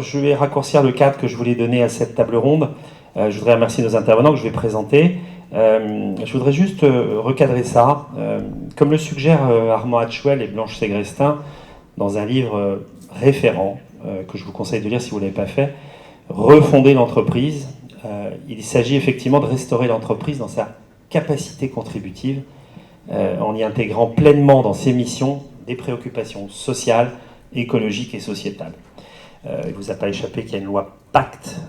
je vais raccourcir le cadre que je voulais donner à cette table ronde. Je voudrais remercier nos intervenants que je vais présenter. Je voudrais juste recadrer ça. Comme le suggèrent Armand Hatchwell et Blanche Ségrestin dans un livre référent que je vous conseille de lire si vous ne l'avez pas fait, Refonder l'entreprise. Il s'agit effectivement de restaurer l'entreprise dans sa capacité contributive en y intégrant pleinement dans ses missions des préoccupations sociales, écologiques et sociétales. Il ne vous a pas échappé qu'il y a une loi Pacte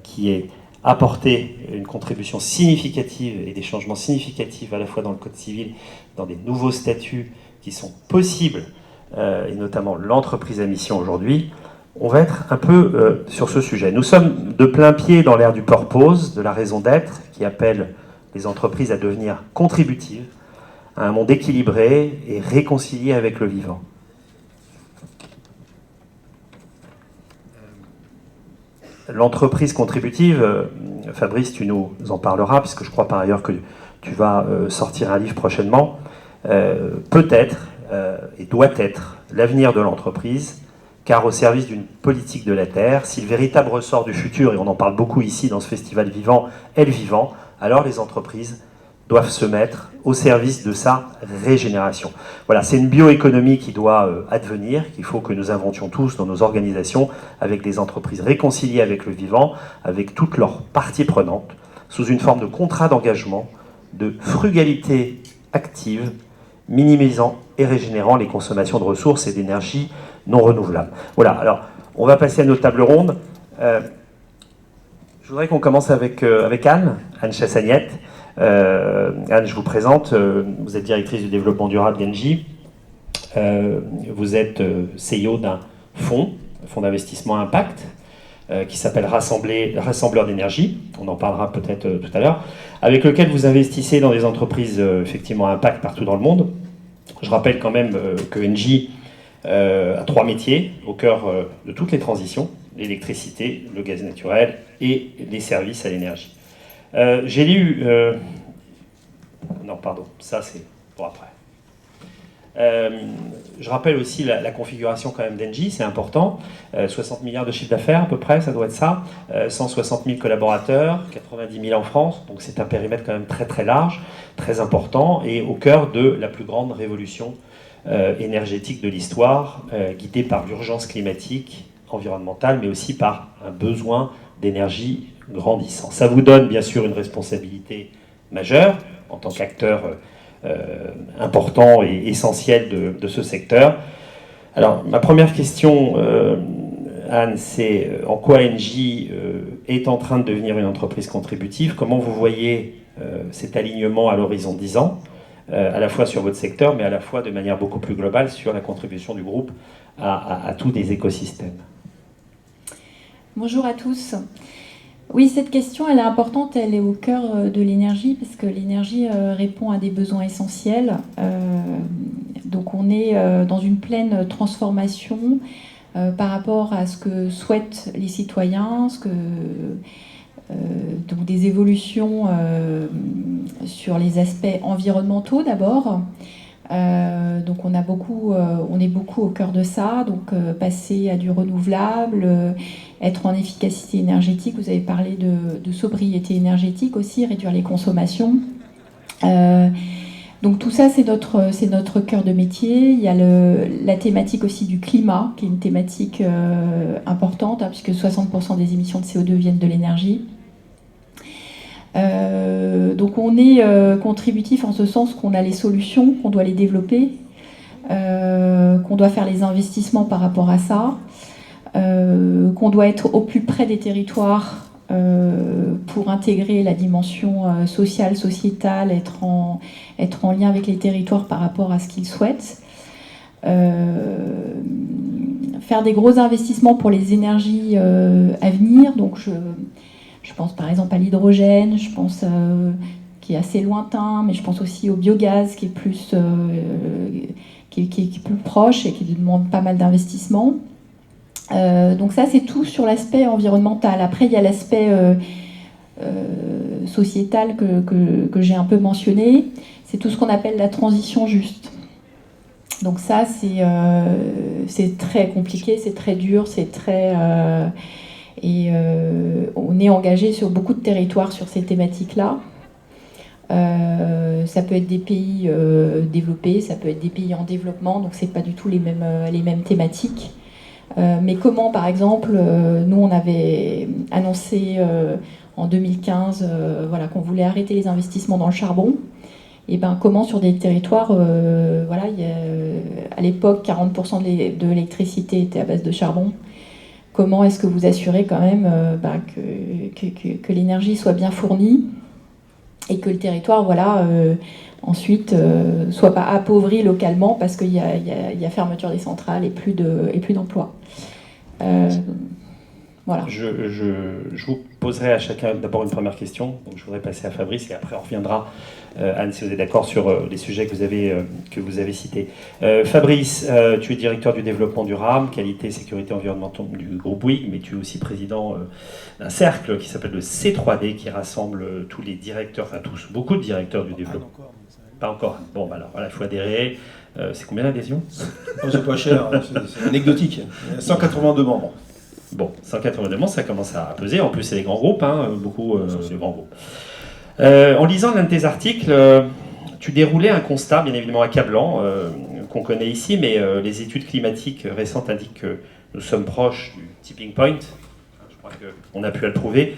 qui est apporté une contribution significative et des changements significatifs à la fois dans le Code civil, dans des nouveaux statuts qui sont possibles, et notamment l'entreprise à mission aujourd'hui. On va être un peu sur ce sujet. Nous sommes de plein pied dans l'ère du purpose, de la raison d'être, qui appelle les entreprises à devenir contributives à un monde équilibré et réconcilié avec le vivant. L'entreprise contributive, Fabrice, tu nous en parleras, puisque je crois par ailleurs que tu vas sortir un livre prochainement, peut être et doit être l'avenir de l'entreprise, car au service d'une politique de la Terre, si le véritable ressort du futur, et on en parle beaucoup ici dans ce festival vivant, est le vivant, alors les entreprises doivent se mettre au service de sa régénération. Voilà, c'est une bioéconomie qui doit advenir, qu'il faut que nous inventions tous dans nos organisations, avec des entreprises réconciliées avec le vivant, avec toutes leurs parties prenantes, sous une forme de contrat d'engagement, de frugalité active, minimisant et régénérant les consommations de ressources et d'énergie non renouvelables. Voilà, alors, on va passer à notre table ronde. Je voudrais qu'on commence avec Anne Chassagnette. Anne, je vous présente, vous êtes directrice du développement durable d'Engie. Vous êtes CEO d'un fonds d'investissement impact, qui s'appelle Rassembleur d'énergie, on en parlera peut-être tout à l'heure, avec lequel vous investissez dans des entreprises effectivement impact partout dans le monde. Je rappelle quand même que Engie a 3 métiers au cœur de toutes les transitions: l'électricité, le gaz naturel et les services à l'énergie. J'ai lu... non, pardon, ça c'est pour après. Je rappelle aussi la configuration quand même d'Engie, c'est important. 60 milliards de chiffre d'affaires à peu près, ça doit être ça. 160 000 collaborateurs, 90 000 en France, donc c'est un périmètre quand même très très large, très important, et au cœur de la plus grande révolution énergétique de l'histoire, guidée par l'urgence climatique, environnementale, mais aussi par un besoin d'énergie grandissant. Ça vous donne bien sûr une responsabilité majeure en tant qu'acteur important et essentiel de ce secteur. Alors, ma première question, Anne, c'est en quoi Engie est en train de devenir une entreprise contributive? Comment vous voyez cet alignement à l'horizon 10 ans, à la fois sur votre secteur, mais à la fois de manière beaucoup plus globale sur la contribution du groupe à tous les écosystèmes? Bonjour à tous. Oui, cette question, elle est importante, elle est au cœur de l'énergie, parce que l'énergie répond à des besoins essentiels. Donc on est dans une pleine transformation par rapport à ce que souhaitent les citoyens, donc des évolutions sur les aspects environnementaux d'abord. Donc on est beaucoup au cœur de ça, donc passer à du renouvelable, être en efficacité énergétique. Vous avez parlé de sobriété énergétique aussi, réduire les consommations. Donc tout ça, c'est notre cœur de métier. Il y a la thématique aussi du climat, qui est une thématique importante, hein, puisque 60% des émissions de CO2 viennent de l'énergie. Donc on est contributif en ce sens qu'on a les solutions, qu'on doit les développer, qu'on doit faire les investissements par rapport à ça, qu'on doit être au plus près des territoires pour intégrer la dimension sociale, sociétale, être en lien avec les territoires par rapport à ce qu'ils souhaitent. Faire des gros investissements pour les énergies à venir, donc je pense par exemple à l'hydrogène, je pense qui est assez lointain, mais je pense aussi au biogaz qui est plus proche et qui demande pas mal d'investissements. Donc ça, c'est tout sur l'aspect environnemental. Après, il y a l'aspect sociétal que j'ai un peu mentionné. C'est tout ce qu'on appelle la transition juste. Donc ça, c'est très compliqué, c'est très dur, c'est très... on est engagé sur beaucoup de territoires sur ces thématiques-là. Ça peut être des pays développés, ça peut être des pays en développement, donc c'est pas du tout les mêmes thématiques. Mais comment, par exemple, nous on avait annoncé en 2015 voilà, qu'on voulait arrêter les investissements dans le charbon. Et ben comment sur des territoires, voilà, à l'époque 40% de l'électricité était à base de charbon. Comment est-ce que vous assurez quand même que l'énergie soit bien fournie et que le territoire, voilà, ensuite soit pas appauvri localement parce qu'il y a fermeture des centrales et plus d'emplois. Voilà. Je vous poserai à chacun d'abord une première question. Donc je voudrais passer à Fabrice et après on reviendra, Anne, si vous êtes d'accord, sur les sujets que vous avez cités. Fabrice, tu es directeur du développement durable, qualité, sécurité environnementale du groupe Bouygues, mais tu es aussi président d'un cercle qui s'appelle le C3D, qui rassemble tous les directeurs, enfin tous, beaucoup de directeurs du développement. Pas encore. Bon, bah alors voilà, il faut adhérer. C'est combien l'adhésion? C'est pas cher, c'est anecdotique. Il y a 182 membres. Bon, 182 membres, ça commence à peser. En plus, c'est des grands groupes, hein, beaucoup de grands groupes. En lisant l'un de tes articles, tu déroulais un constat, bien évidemment accablant, qu'on connaît ici, mais les études climatiques récentes indiquent que nous sommes proches du tipping point. Je crois qu'on a pu le prouver,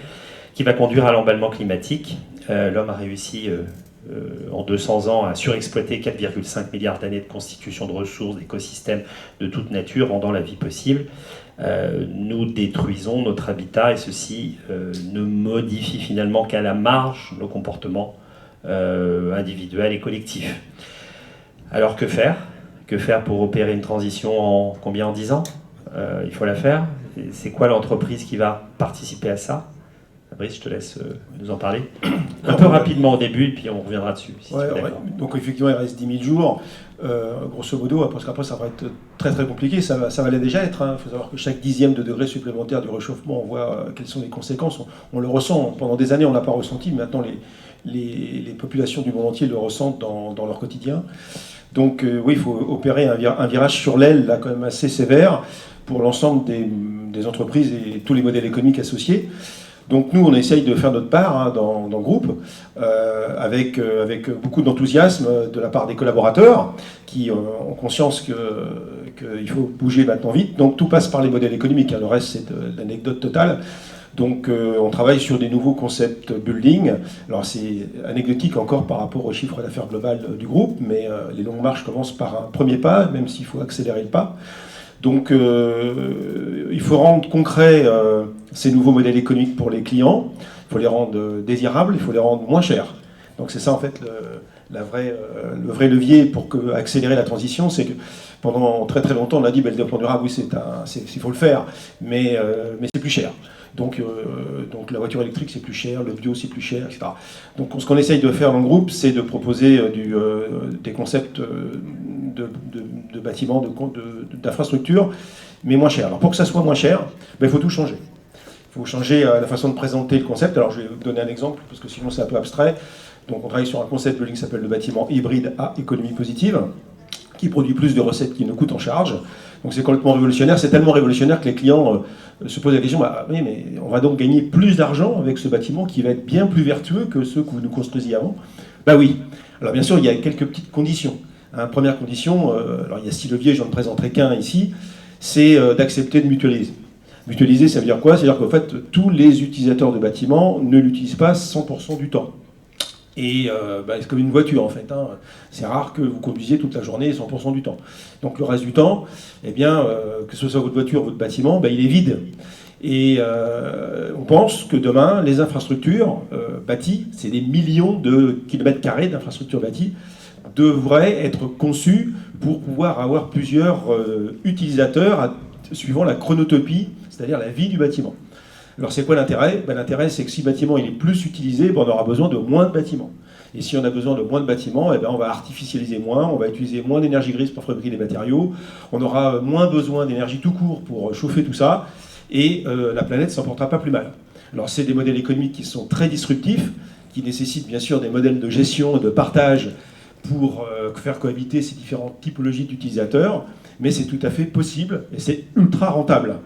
qui va conduire à l'emballement climatique. L'homme a réussi en 200 ans à surexploiter 4,5 milliards d'années de constitution de ressources, d'écosystèmes de toute nature, rendant la vie possible. Nous détruisons notre habitat et ceci ne modifie finalement qu'à la marge nos comportements individuels et collectifs. Alors que faire? Que faire pour opérer une transition en combien? En 10 ans? Il faut la faire. C'est quoi l'entreprise qui va participer à ça? Fabrice, je te laisse nous en parler. Un peu rapidement au début, puis on reviendra dessus. Si ouais. Donc effectivement, il reste 10 000 jours. Grosso modo, parce qu'après ça va être très très compliqué, ça va déjà être. Il faut savoir que chaque dixième de degré supplémentaire du réchauffement, on voit quelles sont les conséquences. On le ressent. Pendant des années, on ne l'a pas ressenti. Mais maintenant, les populations du monde entier le ressentent dans leur quotidien. Donc oui, il faut opérer un virage sur l'aile, là, quand même assez sévère, pour l'ensemble des entreprises et tous les modèles économiques associés. Donc nous, on essaye de faire notre part dans le groupe, avec beaucoup d'enthousiasme de la part des collaborateurs qui ont conscience qu'il faut bouger maintenant vite. Donc tout passe par les modèles économiques, le reste c'est de l'anecdote totale. Donc on travaille sur des nouveaux concepts building. Alors c'est anecdotique encore par rapport au chiffre d'affaires global du groupe, mais les longues marches commencent par un premier pas, même s'il faut accélérer le pas. Donc il faut rendre concret ces nouveaux modèles économiques pour les clients, il faut les rendre désirables, il faut les rendre moins chers. Donc c'est ça en fait le vrai levier pour accélérer la transition, c'est que pendant très très longtemps on a dit le développement durable, oui il faut le faire, mais c'est plus cher. Donc la voiture électrique c'est plus cher, le bio c'est plus cher, etc. Donc ce qu'on essaye de faire dans le groupe, c'est de proposer des concepts de bâtiments, d'infrastructures, mais moins cher. Alors pour que ça soit moins cher, il faut tout changer. Il faut changer la façon de présenter le concept. Alors je vais vous donner un exemple, parce que sinon c'est un peu abstrait. Donc on travaille sur un concept building qui s'appelle le bâtiment hybride à économie positive, qui produit plus de recettes qu'il ne coûte en charge. Donc c'est complètement révolutionnaire. C'est tellement révolutionnaire que les clients se posent la question, oui, mais on va donc gagner plus d'argent avec ce bâtiment qui va être bien plus vertueux que ceux que vous nous construisiez avant. Oui. Alors bien sûr, il y a quelques petites conditions. Première condition, alors il y a 6 leviers, je n'en présenterai qu'un ici, c'est d'accepter de mutualiser. Mutualiser, ça veut dire quoi? C'est-à-dire qu'en fait, tous les utilisateurs de bâtiments ne l'utilisent pas 100% du temps. Et c'est comme une voiture en fait. C'est rare que vous conduisiez toute la journée 100% du temps. Donc le reste du temps, que ce soit votre voiture ou votre bâtiment, il est vide. Et on pense que demain, les infrastructures bâties, c'est des millions de kilomètres carrés d'infrastructures bâties, devraient être conçues pour pouvoir avoir plusieurs utilisateurs suivant la chronotopie, c'est-à-dire la vie du bâtiment. Alors c'est quoi l'intérêt? L'intérêt c'est que si le bâtiment il est plus utilisé, on aura besoin de moins de bâtiments. Et si on a besoin de moins de bâtiments, on va artificialiser moins, on va utiliser moins d'énergie grise pour fabriquer des matériaux, on aura moins besoin d'énergie tout court pour chauffer tout ça, et la planète s'en portera pas plus mal. Alors c'est des modèles économiques qui sont très disruptifs, qui nécessitent bien sûr des modèles de gestion et de partage pour faire cohabiter ces différentes typologies d'utilisateurs, mais c'est tout à fait possible et c'est ultra rentable.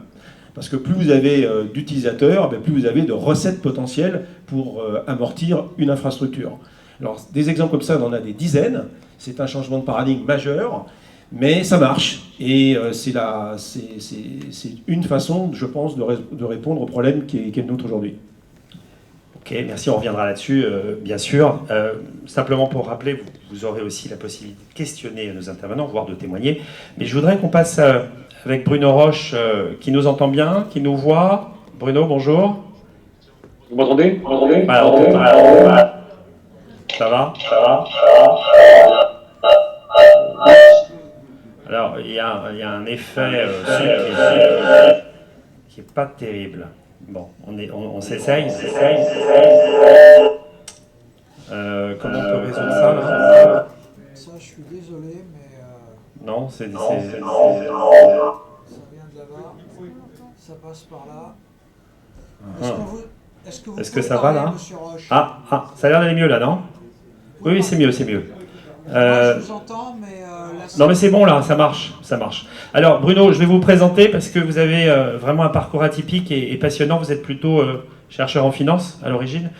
Parce que plus vous avez d'utilisateurs, plus vous avez de recettes potentielles pour amortir une infrastructure. Alors, des exemples comme ça, on en a des dizaines. C'est un changement de paradigme majeur, mais ça marche. Et c'est une façon, je pense, de répondre au problème qui est le nôtre aujourd'hui. Ok, merci, on reviendra là-dessus, bien sûr. Simplement pour rappeler, vous aurez aussi la possibilité de questionner nos intervenants, voire de témoigner. Mais je voudrais qu'on passe avec Bruno Roche, qui nous entend bien, qui nous voit. Bruno, bonjour. Vous m'entendez? Voilà, ça va? Alors, il y a un effet qui n'est pas terrible. Bon, on s'essaye. Comment on peut résoudre ça là? Ça, je suis désolé, mais Non, c'est... ça vient de là-bas, ça passe par là. Est-ce que ça va là? Ah, ça a l'air d'aller mieux là, non? Oui, c'est mieux. Moi, je vous entends, mais non, mais c'est bon là, ça marche. Alors, Bruno, je vais vous présenter parce que vous avez vraiment un parcours atypique et passionnant. Vous êtes plutôt chercheur en finance à l'origine.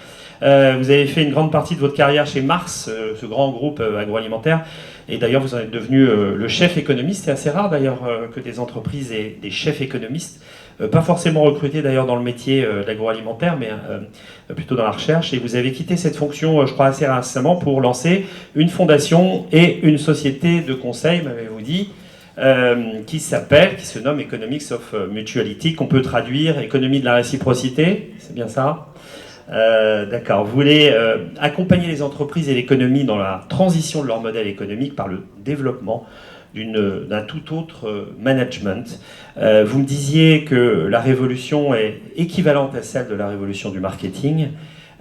Vous avez fait une grande partie de votre carrière chez Mars, ce grand groupe agroalimentaire. Et d'ailleurs, vous en êtes devenu le chef économiste. C'est assez rare d'ailleurs que des entreprises aient des chefs économistes. Pas forcément recrutés d'ailleurs dans le métier de l'agroalimentaire, mais plutôt dans la recherche. Et vous avez quitté cette fonction, je crois, assez récemment pour lancer une fondation et une société de conseil, m'avez-vous dit, qui se nomme Economics of Mutuality, qu'on peut traduire économie de la réciprocité. C'est bien ça? D'accord. Vous voulez accompagner les entreprises et l'économie dans la transition de leur modèle économique par le développement d'un tout autre management. Vous me disiez que la révolution est équivalente à celle de la révolution du marketing.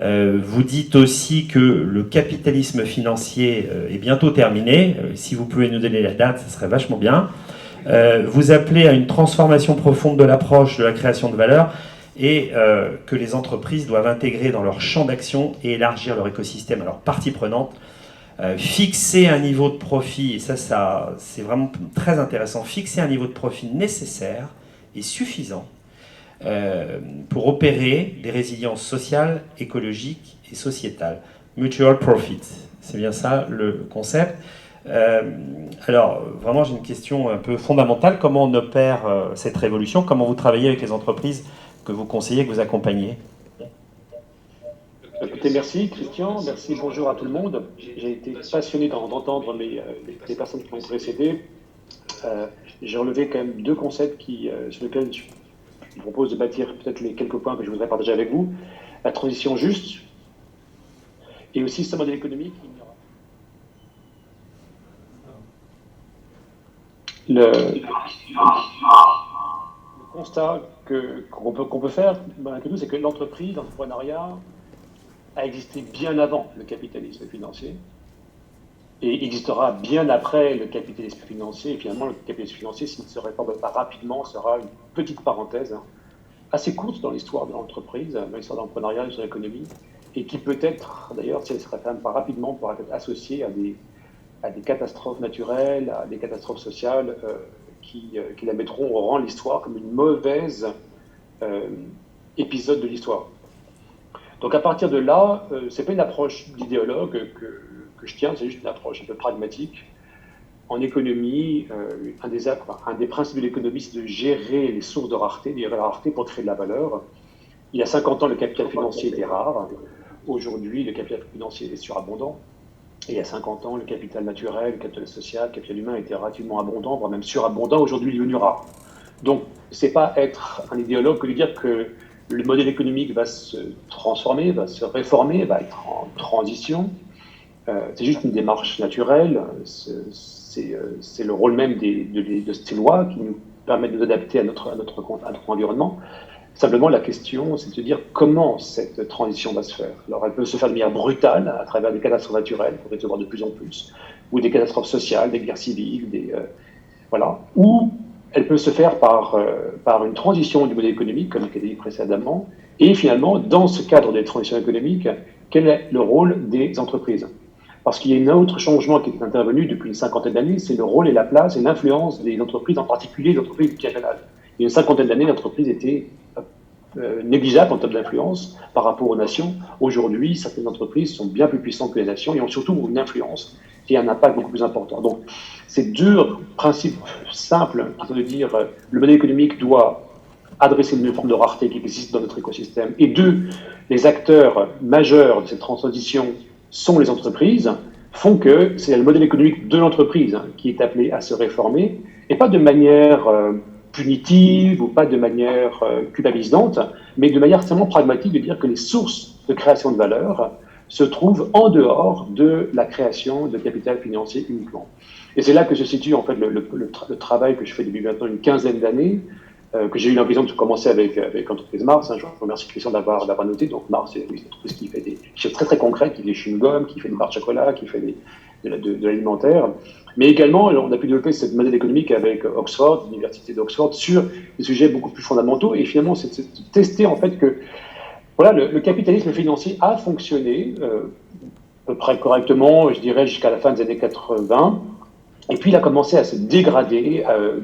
Vous dites aussi que le capitalisme financier est bientôt terminé. Si vous pouvez nous donner la date, ça serait vachement bien. Vous appelez à une transformation profonde de l'approche de la création de valeur et que les entreprises doivent intégrer dans leur champ d'action et élargir leur écosystème à leurs parties prenantes. Fixer un niveau de profit, et ça c'est vraiment très intéressant, fixer un niveau de profit nécessaire et suffisant pour opérer des résiliences sociales, écologiques et sociétales. Mutual profit, c'est bien ça le concept. Alors, vraiment, j'ai une question un peu fondamentale. Comment on opère cette révolution? Comment vous travaillez avec les entreprises que vous conseillez, que vous accompagnez? Écoutez, merci Christian, merci, bonjour à tout le monde. J'ai été passionné d'entendre les personnes qui m'ont précédé. J'ai relevé quand même deux concepts sur lesquels je vous propose de bâtir peut-être les quelques points que je voudrais partager avec vous. La transition juste et aussi ce modèle économique. Le constat qu'on peut faire, c'est que l'entrepreneuriat a existé bien avant le capitalisme financier et existera bien après le capitalisme financier. Et finalement, le capitalisme financier, s'il ne se réforme pas rapidement, sera une petite parenthèse assez courte dans l'histoire de l'entreprise, dans l'histoire de l'entrepreneuriat, de l'économie, et qui peut-être, d'ailleurs, si elle ne se réforme pas rapidement, pourra être associée à des catastrophes naturelles, à des catastrophes sociales qui la mettront au rang de l'histoire comme une mauvaise épisode de l'histoire. Donc à partir de là, ce n'est pas une approche d'idéologue que je tiens, c'est juste une approche un peu pragmatique. En économie, un des principes de l'économie, c'est de gérer les sources de rareté, pour créer de la valeur. Il y a 50 ans, le capital financier était rare. Aujourd'hui, le capital financier est surabondant. Et il y a 50 ans, le capital naturel, le capital social, le capital humain était relativement abondant, voire même surabondant. Aujourd'hui, il est devenu rare. Donc, ce n'est pas être un idéologue que de dire que le modèle économique va se transformer, va se réformer, va être en transition. C'est juste une démarche naturelle. C'est le rôle même de ces lois qui nous permettent de nous adapter à notre environnement. Simplement, la question, c'est de se dire comment cette transition va se faire. Alors, elle peut se faire de manière brutale, à travers des catastrophes naturelles, qu'on va voir de plus en plus, ou des catastrophes sociales, des guerres civiles, voilà. Ou elle peut se faire par une transition du modèle économique, comme je l'ai dit précédemment, et finalement, dans ce cadre des transitions économiques, quel est le rôle des entreprises? Parce qu'il y a un autre changement qui est intervenu depuis une cinquantaine d'années, c'est le rôle et la place et l'influence des entreprises, en particulier des entreprises multinationales. Il y a une cinquantaine d'années, l'entreprise était négligeable en termes d'influence par rapport aux nations. Aujourd'hui, certaines entreprises sont bien plus puissantes que les nations et ont surtout une influence et un impact beaucoup plus important. Donc, ces deux principes simples, qui sont de dire le modèle économique doit adresser une forme de rareté qui existe dans notre écosystème, et deux, les acteurs majeurs de cette transition sont les entreprises, font que c'est le modèle économique de l'entreprise qui est appelé à se réformer, et pas de manière punitive ou pas de manière culpabilisante, mais de manière extrêmement pragmatique de dire que les sources de création de valeur se trouvent en dehors de la création de capital financier uniquement. Et c'est là que se situe en fait le travail que je fais depuis maintenant une quinzaine d'années, que j'ai eu l'occasion de commencer avec l'entreprise Mars. Je remercie Christian d'avoir noté. Donc Mars, c'est une entreprise qui fait des choses très très concrètes, qui fait des chewing-gums, qui fait des barres de chocolat, qui fait de l'alimentaire. Mais également, on a pu développer ce modèle économique avec Oxford, l'université d'Oxford, sur des sujets beaucoup plus fondamentaux. Et finalement, c'est de tester en fait que voilà, le capitalisme financier a fonctionné à peu près correctement, je dirais, jusqu'à la fin des années 80. Et puis, il a commencé à se dégrader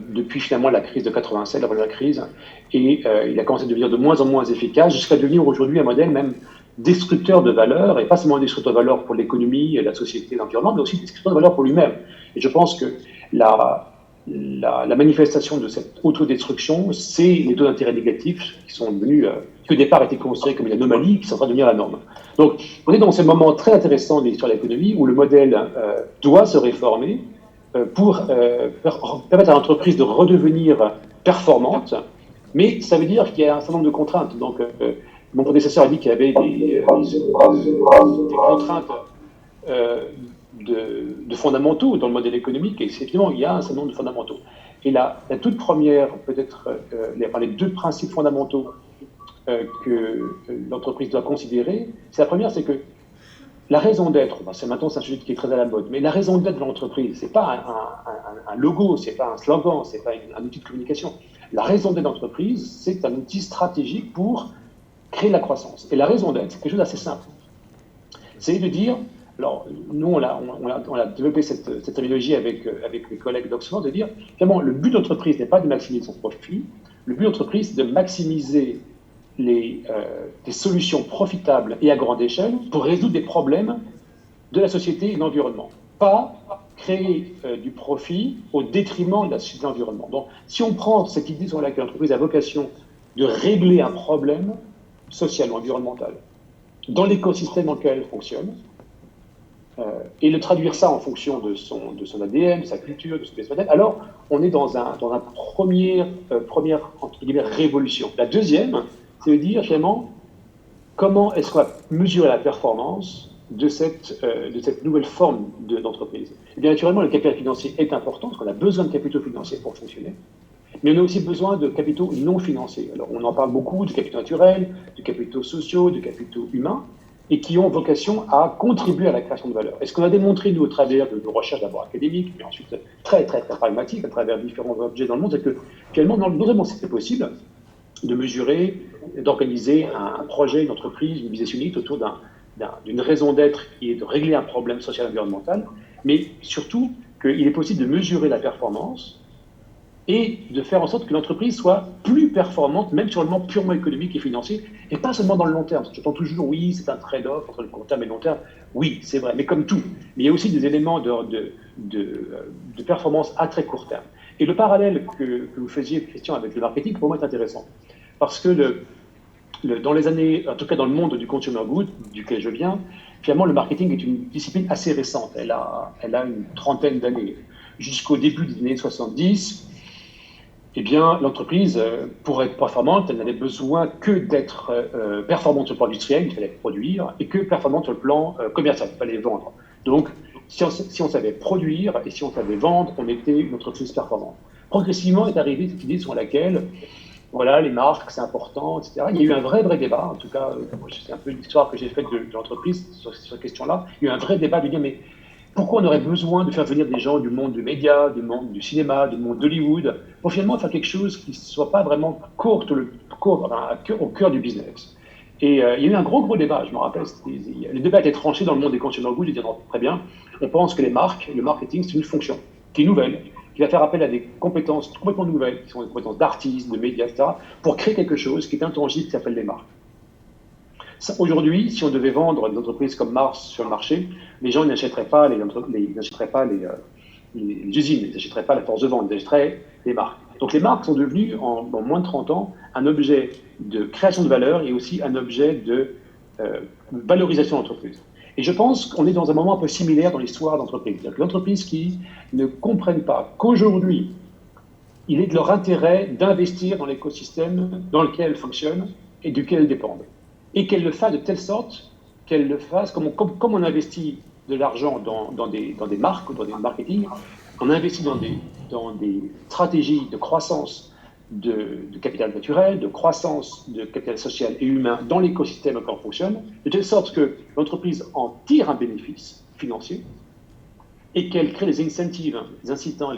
depuis finalement la crise de 87, la première crise, et il a commencé à devenir de moins en moins efficace, jusqu'à devenir aujourd'hui un modèle même destructeur de valeur, et pas seulement destructeur de valeur pour l'économie, la société, l'environnement, mais aussi destructeur de valeur pour lui-même. Et je pense que la manifestation de cette autodestruction, c'est les taux d'intérêt négatifs qui sont devenus, qui au départ étaient considérés comme une anomalie, qui sont en train de devenir la norme. Donc, on est dans ce moment très intéressant de l'histoire de l'économie où le modèle doit se réformer, pour permettre à l'entreprise de redevenir performante, mais ça veut dire qu'il y a un certain nombre de contraintes. Donc, mon prédécesseur a dit qu'il y avait des contraintes de fondamentaux dans le modèle économique, et effectivement, il y a un certain nombre de fondamentaux. Et la toute première, peut-être, les deux principes fondamentaux que l'entreprise doit considérer, c'est la première, c'est que la raison d'être, maintenant c'est un sujet qui est très à la mode, mais la raison d'être de l'entreprise, c'est pas un logo, c'est pas un slogan, c'est pas un outil de communication. La raison d'être de l'entreprise, c'est un outil stratégique pour créer de la croissance. Et la raison d'être, c'est quelque chose d'assez simple. C'est de dire, alors nous on a développé cette terminologie avec mes collègues d'Oxford, de dire, finalement, le but de l'entreprise n'est pas de maximiser son profit, le but de l'entreprise, c'est de maximiser des solutions profitables et à grande échelle pour résoudre des problèmes de la société et de l'environnement. Pas créer du profit au détriment de la société et de l'environnement. Donc, si on prend cette idée sur laquelle l'entreprise a vocation de régler un problème social ou environnemental dans l'écosystème dans lequel elle fonctionne, et de traduire ça en fonction de son ADN, de sa culture, de son business model, alors on est dans un première entre guillemets, révolution. La deuxième, c'est de dire finalement comment est-ce qu'on va mesurer la performance de cette nouvelle forme d'entreprise. Et bien naturellement, le capital financier est important, parce qu'on a besoin de capitaux financiers pour fonctionner, mais on a aussi besoin de capitaux non financiers. Alors on en parle beaucoup, de capitaux naturels, de capitaux sociaux, de capitaux humains, et qui ont vocation à contribuer à la création de valeur. Et ce qu'on a démontré, nous, au travers de nos recherches d'abord académiques, mais ensuite très, très, très pragmatiques, à travers différents objets dans le monde, c'est que finalement, non seulement c'était possible de mesurer, d'organiser un projet, une entreprise, une business unit autour d'une raison d'être qui est de régler un problème social et environnemental, mais surtout qu'il est possible de mesurer la performance et de faire en sorte que l'entreprise soit plus performante, même sur le plan purement économique et financier, et pas seulement dans le long terme. Parce que j'entends toujours, oui, c'est un trade-off entre le court terme et le long terme. Oui, c'est vrai, mais comme tout. Mais il y a aussi des éléments de performance à très court terme. Et le parallèle que vous faisiez, Christian, avec le marketing, pour moi, est intéressant. Parce que dans les années, en tout cas dans le monde du consumer good, duquel je viens, finalement, le marketing est une discipline assez récente. Elle a une trentaine d'années. Jusqu'au début des années 70, eh bien, l'entreprise, pour être performante, elle n'avait besoin que d'être performante sur le plan industriel, il fallait produire, et que performante sur le plan commercial, il fallait vendre. Donc, si on savait produire et si on savait vendre, on était une entreprise performante. Progressivement est arrivée cette idée sur laquelle, voilà, les marques, c'est important, etc. Il y a eu un vrai débat, en tout cas, c'est un peu l'histoire que j'ai faite de l'entreprise sur cette question-là. Il y a eu un vrai débat de dire, mais pourquoi on aurait besoin de faire venir des gens du monde du média, du monde du cinéma, du monde d'Hollywood, pour finalement faire quelque chose qui ne soit pas vraiment au cœur du business. Et il y a eu un gros débat, je me rappelle. Le débat a été tranché dans le monde des consumer goods, ils disent très bien. On pense que les marques, le marketing, c'est une fonction qui est nouvelle, qui va faire appel à des compétences complètement nouvelles, qui sont des compétences d'artistes, de médias, etc., pour créer quelque chose qui est intangible, qui s'appelle les marques. Aujourd'hui, si on devait vendre des entreprises comme Mars sur le marché, les gens n'achèteraient pas les usines, ils n'achèteraient pas la force de vente, ils achèteraient les marques. Donc les marques sont devenues, en moins de 30 ans, un objet de création de valeur et aussi un objet de valorisation d'entreprise. Et je pense qu'on est dans un moment un peu similaire dans l'histoire d'entreprise. C'est-à-dire que l'entreprise qui ne comprennent pas qu'aujourd'hui, il est de leur intérêt d'investir dans l'écosystème dans lequel elles fonctionnent et duquel elles dépendent. Et qu'elles le fassent de telle sorte qu'elles le fassent, comme on investit de l'argent dans des marques ou dans des marketing, on investit dans des stratégies de croissance de capital naturel, de croissance de capital social et humain dans l'écosystème dans lequel on fonctionne, de telle sorte que l'entreprise en tire un bénéfice financier et qu'elle crée des incentives, des incitants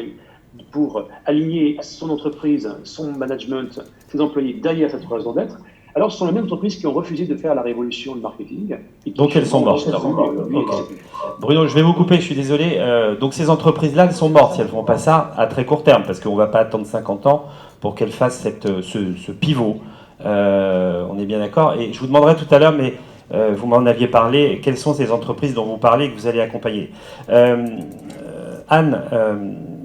pour aligner son entreprise, son management, ses employés derrière cette raison d'être. Alors, ce sont les mêmes entreprises qui ont refusé de faire la révolution du marketing. Donc, elles sont mortes. Okay. Bruno, je vais vous couper, je suis désolé. Donc, ces entreprises-là, elles sont mortes si elles ne font pas ça à très court terme, parce qu'on ne va pas attendre 50 ans pour qu'elles fassent ce pivot. On est bien d'accord. Et je vous demanderai tout à l'heure, mais vous m'en aviez parlé, quelles sont ces entreprises dont vous parlez et que vous allez accompagner. Anne,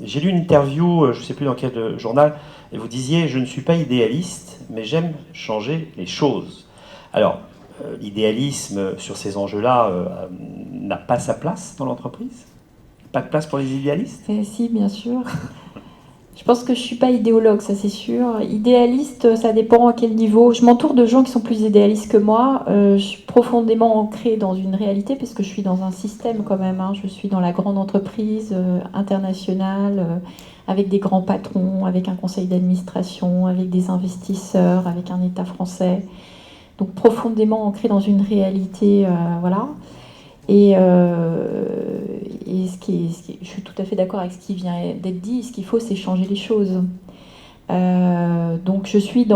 j'ai lu une interview, je ne sais plus dans quel journal, et vous disiez « Je ne suis pas idéaliste, mais j'aime changer les choses ». Alors, l'idéalisme sur ces enjeux-là n'a pas sa place dans l'entreprise ? Pas de place pour les idéalistes ? Si, bien sûr. Je pense que je ne suis pas idéologue, ça c'est sûr. Idéaliste, ça dépend à quel niveau. Je m'entoure de gens qui sont plus idéalistes que moi. Je suis profondément ancrée dans une réalité, parce que je suis dans un système quand même. Je suis dans la grande entreprise internationale, avec des grands patrons, avec un conseil d'administration, avec des investisseurs, avec un État français. Donc profondément ancrée dans une réalité, voilà. Et je suis tout à fait d'accord avec ce qui vient d'être dit. Ce qu'il faut, c'est changer les choses. Donc je suis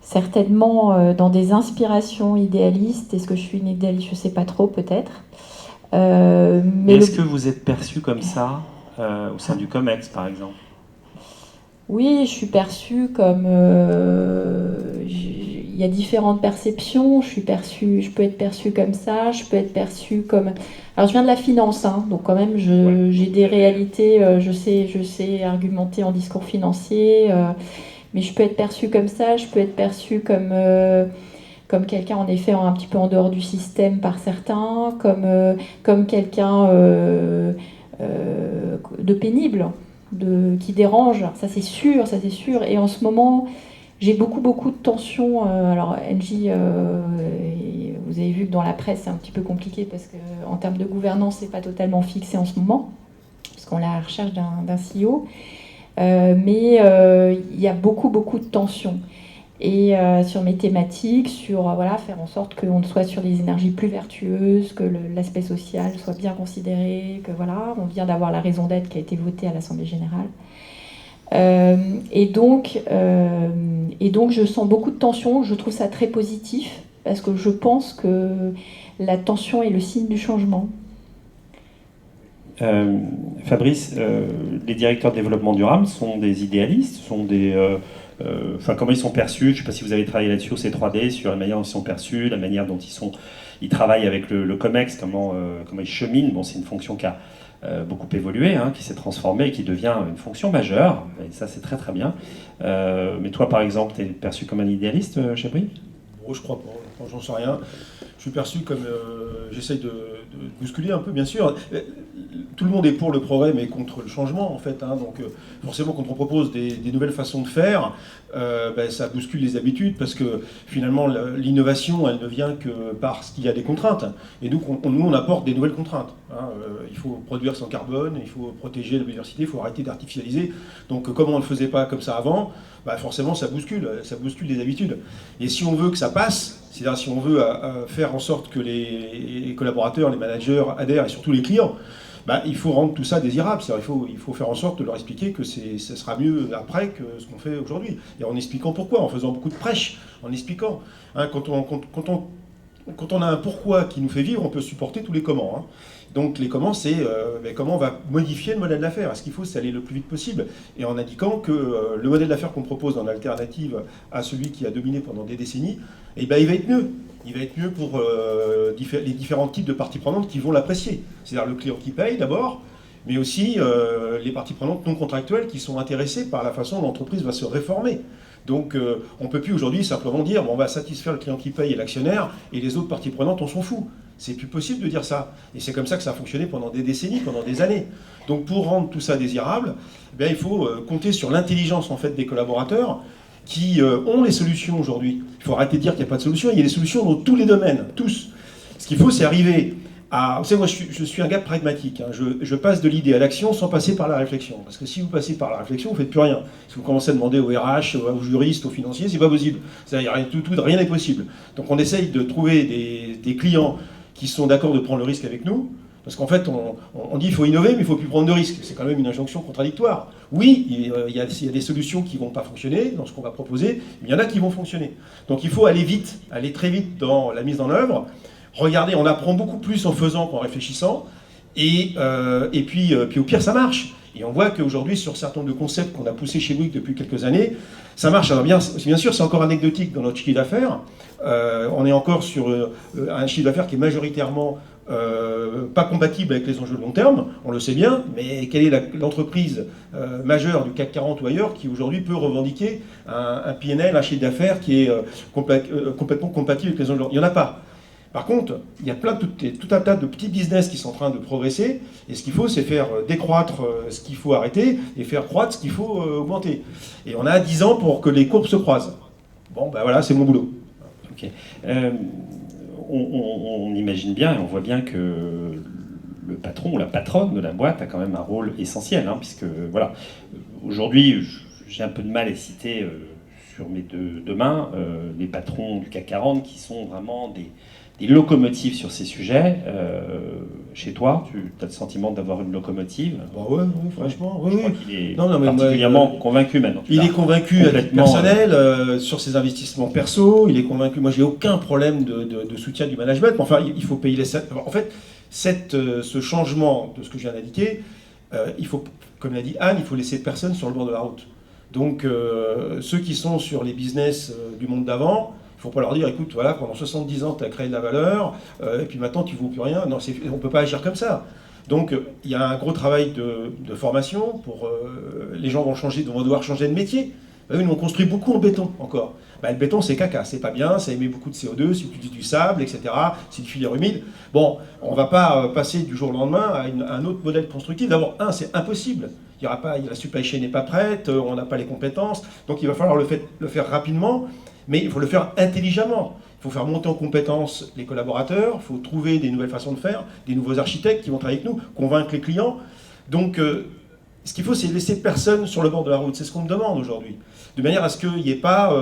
certainement dans des inspirations idéalistes. Est-ce que je suis une idéaliste ? Je ne sais pas trop, peut-être. Mais est-ce que vous êtes perçue comme ça au sein du COMEX, par exemple ? Oui, je suis perçue comme... il y a différentes perceptions. Je peux être perçue comme ça, je peux être perçue comme... Alors, je viens de la finance, donc quand même, j'ai des réalités, je sais argumenter en discours financier, mais je peux être perçue comme ça, je peux être perçue comme quelqu'un, en effet, un petit peu en dehors du système par certains, comme quelqu'un de pénible, qui dérange, ça c'est sûr. Et en ce moment, j'ai beaucoup de tensions. Alors, Engie, vous avez vu que dans la presse, c'est un petit peu compliqué parce qu'en termes de gouvernance, c'est pas totalement fixé en ce moment, puisqu'on est à la recherche d'un CEO. Mais il y a beaucoup de tensions. Et sur mes thématiques, sur faire en sorte qu'on soit sur des énergies plus vertueuses, que l'aspect social soit bien considéré, que on vient d'avoir la raison d'être qui a été votée à l'Assemblée générale. Et donc, je sens beaucoup de tension. Je trouve ça très positif parce que je pense que la tension est le signe du changement. Fabrice, les directeurs de développement durable sont des idéalistes, sont des... comment ils sont perçus? Je ne sais pas si vous avez travaillé là-dessus au C3D, sur la manière dont ils sont perçus, la manière dont ils travaillent avec le COMEX, comment ils cheminent. Bon, c'est une fonction qui a beaucoup évolué, qui s'est transformée et qui devient une fonction majeure. Et ça, c'est très très bien. Mais toi, par exemple, tu es perçu comme un idéaliste, Chabry? Je crois pas. J'en sais rien. Je suis perçu comme... j'essaye de bousculer un peu, bien sûr. Tout le monde est pour le progrès, mais contre le changement, en fait. Donc, forcément, quand on propose des nouvelles façons de faire, ça bouscule les habitudes, parce que, finalement, l'innovation, elle ne vient que parce qu'il y a des contraintes. Et donc, nous, on apporte des nouvelles contraintes. Il faut produire sans carbone, il faut protéger la biodiversité, il faut arrêter d'artificialiser. Donc, comme on ne le faisait pas comme ça avant, forcément, ça bouscule les habitudes. Et si on veut que ça passe, c'est-à-dire si on veut faire en sorte que les collaborateurs, les managers adhèrent, et surtout les clients, il faut rendre tout ça désirable. Il faut faire en sorte de leur expliquer que ce sera mieux après que ce qu'on fait aujourd'hui. Et en expliquant pourquoi, en faisant beaucoup de prêches, en expliquant. Hein, quand on a un pourquoi qui nous fait vivre, on peut supporter tous les comment. Hein. Donc les comment, c'est comment on va modifier le modèle d'affaires. Ce qu'il faut, c'est aller le plus vite possible. Et en indiquant que le modèle d'affaires qu'on propose en alternative à celui qui a dominé pendant des décennies, il va être mieux. Il va être mieux pour les différents types de parties prenantes qui vont l'apprécier. C'est-à-dire le client qui paye d'abord, mais aussi les parties prenantes non contractuelles qui sont intéressées par la façon dont l'entreprise va se réformer. Donc on ne peut plus aujourd'hui simplement dire on va satisfaire le client qui paye et l'actionnaire et les autres parties prenantes on s'en fout. C'est plus possible de dire ça. Et c'est comme ça que ça a fonctionné pendant des décennies, pendant des années. Donc pour rendre tout ça désirable, il faut compter sur l'intelligence en fait, des collaborateurs qui ont les solutions aujourd'hui. Il faut arrêter de dire qu'il n'y a pas de solution, il y a des solutions dans tous les domaines, tous. Ce qu'il faut, c'est arriver à... Vous savez, moi, je suis un gars pragmatique. Hein. Je passe de l'idée à l'action sans passer par la réflexion. Parce que si vous passez par la réflexion, vous ne faites plus rien. Si vous commencez à demander aux RH, aux juristes, aux financiers, c'est pas possible. C'est-à-dire, rien n'est possible. Donc on essaye de trouver des clients qui sont d'accord de prendre le risque avec nous. Parce qu'en fait, on dit qu'il faut innover, mais il ne faut plus prendre de risques. C'est quand même une injonction contradictoire. Oui, il y a des solutions qui ne vont pas fonctionner dans ce qu'on va proposer, mais il y en a qui vont fonctionner. Donc il faut aller vite, aller très vite dans la mise en œuvre. Regardez, on apprend beaucoup plus en faisant qu'en réfléchissant. Et puis au pire, ça marche. Et on voit qu'aujourd'hui, sur certains nombre de concepts qu'on a poussés chez Bouygues depuis quelques années, ça marche. Alors bien sûr, c'est encore anecdotique dans notre chiffre d'affaires. On est encore sur un chiffre d'affaires qui est majoritairement pas compatible avec les enjeux de long terme, on le sait bien, mais quelle est l'entreprise majeure du CAC 40 ou ailleurs qui aujourd'hui peut revendiquer un PNL, un chiffre d'affaires qui est complètement compatible avec les enjeux? Il n'y en a pas. Par contre, il y a tout un tas de petits business qui sont en train de progresser, et ce qu'il faut, c'est faire décroître ce qu'il faut arrêter, et faire croître ce qu'il faut augmenter. Et on a 10 ans pour que les courbes se croisent. Bon, voilà, c'est mon boulot. Ok. On imagine bien et on voit bien que le patron ou la patronne de la boîte a quand même un rôle essentiel, hein, puisque voilà, aujourd'hui, j'ai un peu de mal à citer sur mes deux mains les patrons du CAC 40 qui sont vraiment des locomotives sur ces sujets. Chez toi, tu as le sentiment d'avoir une locomotive? Oui, franchement. Je crois qu'il est particulièrement convaincu maintenant. Il est convaincu à titre personnel, sur ses investissements perso, il est convaincu. Moi, j'ai aucun problème de soutien du management, mais enfin, il faut payer les salaires. En fait, ce changement de ce que je viens d'indiquer, il faut, comme l'a dit Anne, il faut laisser personne sur le bord de la route. Donc, ceux qui sont sur les business du monde d'avant, il ne faut pas leur dire, écoute, voilà, pendant 70 ans, tu as créé de la valeur, et puis maintenant, tu ne vaux plus rien. Non, on ne peut pas agir comme ça. Donc, il y a un gros travail de formation. Les gens vont devoir changer de métier. Nous, on construit beaucoup en béton, encore. Le béton, c'est caca, c'est pas bien, ça émet beaucoup de CO2, c'est du sable, etc., c'est du filière humide. Bon, on ne va pas passer du jour au lendemain à un autre modèle constructif. D'abord, c'est impossible. La supply chain n'est pas prête, on n'a pas les compétences, donc il va falloir le faire rapidement. Mais il faut le faire intelligemment. Il faut faire monter en compétence les collaborateurs, il faut trouver des nouvelles façons de faire, des nouveaux architectes qui vont travailler avec nous, convaincre les clients. Donc, ce qu'il faut, c'est laisser personne sur le bord de la route. C'est ce qu'on me demande aujourd'hui. De manière à ce qu'il n'y ait pas...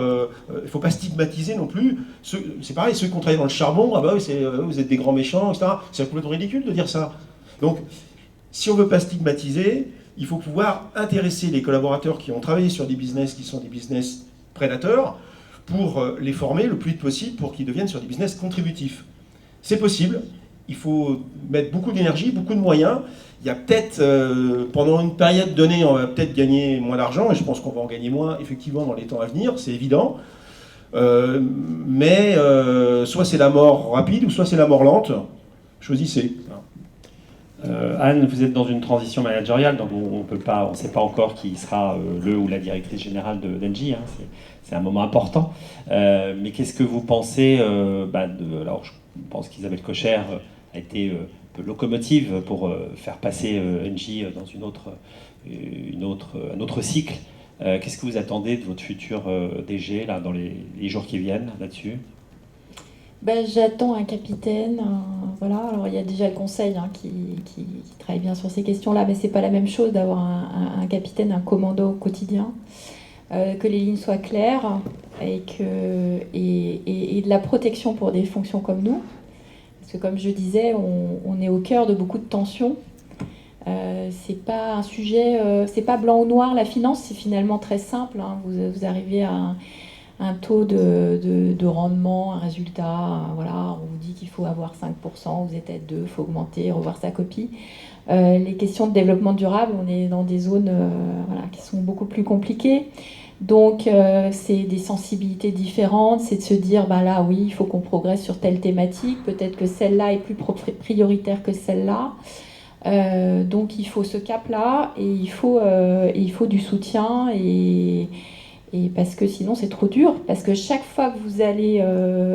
il ne faut pas stigmatiser non plus. C'est pareil, ceux qui ont travaillé dans le charbon, vous êtes des grands méchants, etc. C'est complètement ridicule de dire ça. Donc, si on ne veut pas stigmatiser, il faut pouvoir intéresser les collaborateurs qui ont travaillé sur des business qui sont des business prédateurs, pour les former le plus vite possible pour qu'ils deviennent sur des business contributifs. C'est possible, il faut mettre beaucoup d'énergie, beaucoup de moyens. Il y a peut-être, pendant une période donnée, on va peut-être gagner moins d'argent, et je pense qu'on va en gagner moins, effectivement, dans les temps à venir, c'est évident. Mais soit c'est la mort rapide, ou soit c'est la mort lente. Choisissez. Anne, vous êtes dans une transition managériale, donc on ne sait pas encore qui sera le ou la directrice générale d'Engie. Hein, c'est un moment important. Mais qu'est-ce que vous pensez alors, je pense qu'Isabelle Kocher a été un peu locomotive pour faire passer Engie dans un autre cycle. Qu'est-ce que vous attendez de votre futur DG là, dans les jours qui viennent là-dessus? J'attends un capitaine, voilà. Alors il y a déjà le conseil qui travaille bien sur ces questions-là, mais c'est pas la même chose d'avoir un capitaine, un commando au quotidien, que les lignes soient claires et de la protection pour des fonctions comme nous, parce que comme je disais, on est au cœur de beaucoup de tensions c'est pas un sujet, c'est pas blanc ou noir. La finance, c'est finalement très simple. Hein. Vous arrivez à un taux de rendement, un résultat, voilà, on vous dit qu'il faut avoir 5%, vous êtes à 2, il faut augmenter, revoir sa copie. Les questions de développement durable, on est dans des zones voilà, qui sont beaucoup plus compliquées. Donc, c'est des sensibilités différentes, c'est de se dire, bah là, oui, il faut qu'on progresse sur telle thématique, peut-être que celle-là est plus prioritaire que celle-là. Donc, il faut ce cap-là et il faut du soutien et parce que sinon c'est trop dur, parce que chaque fois que vous allez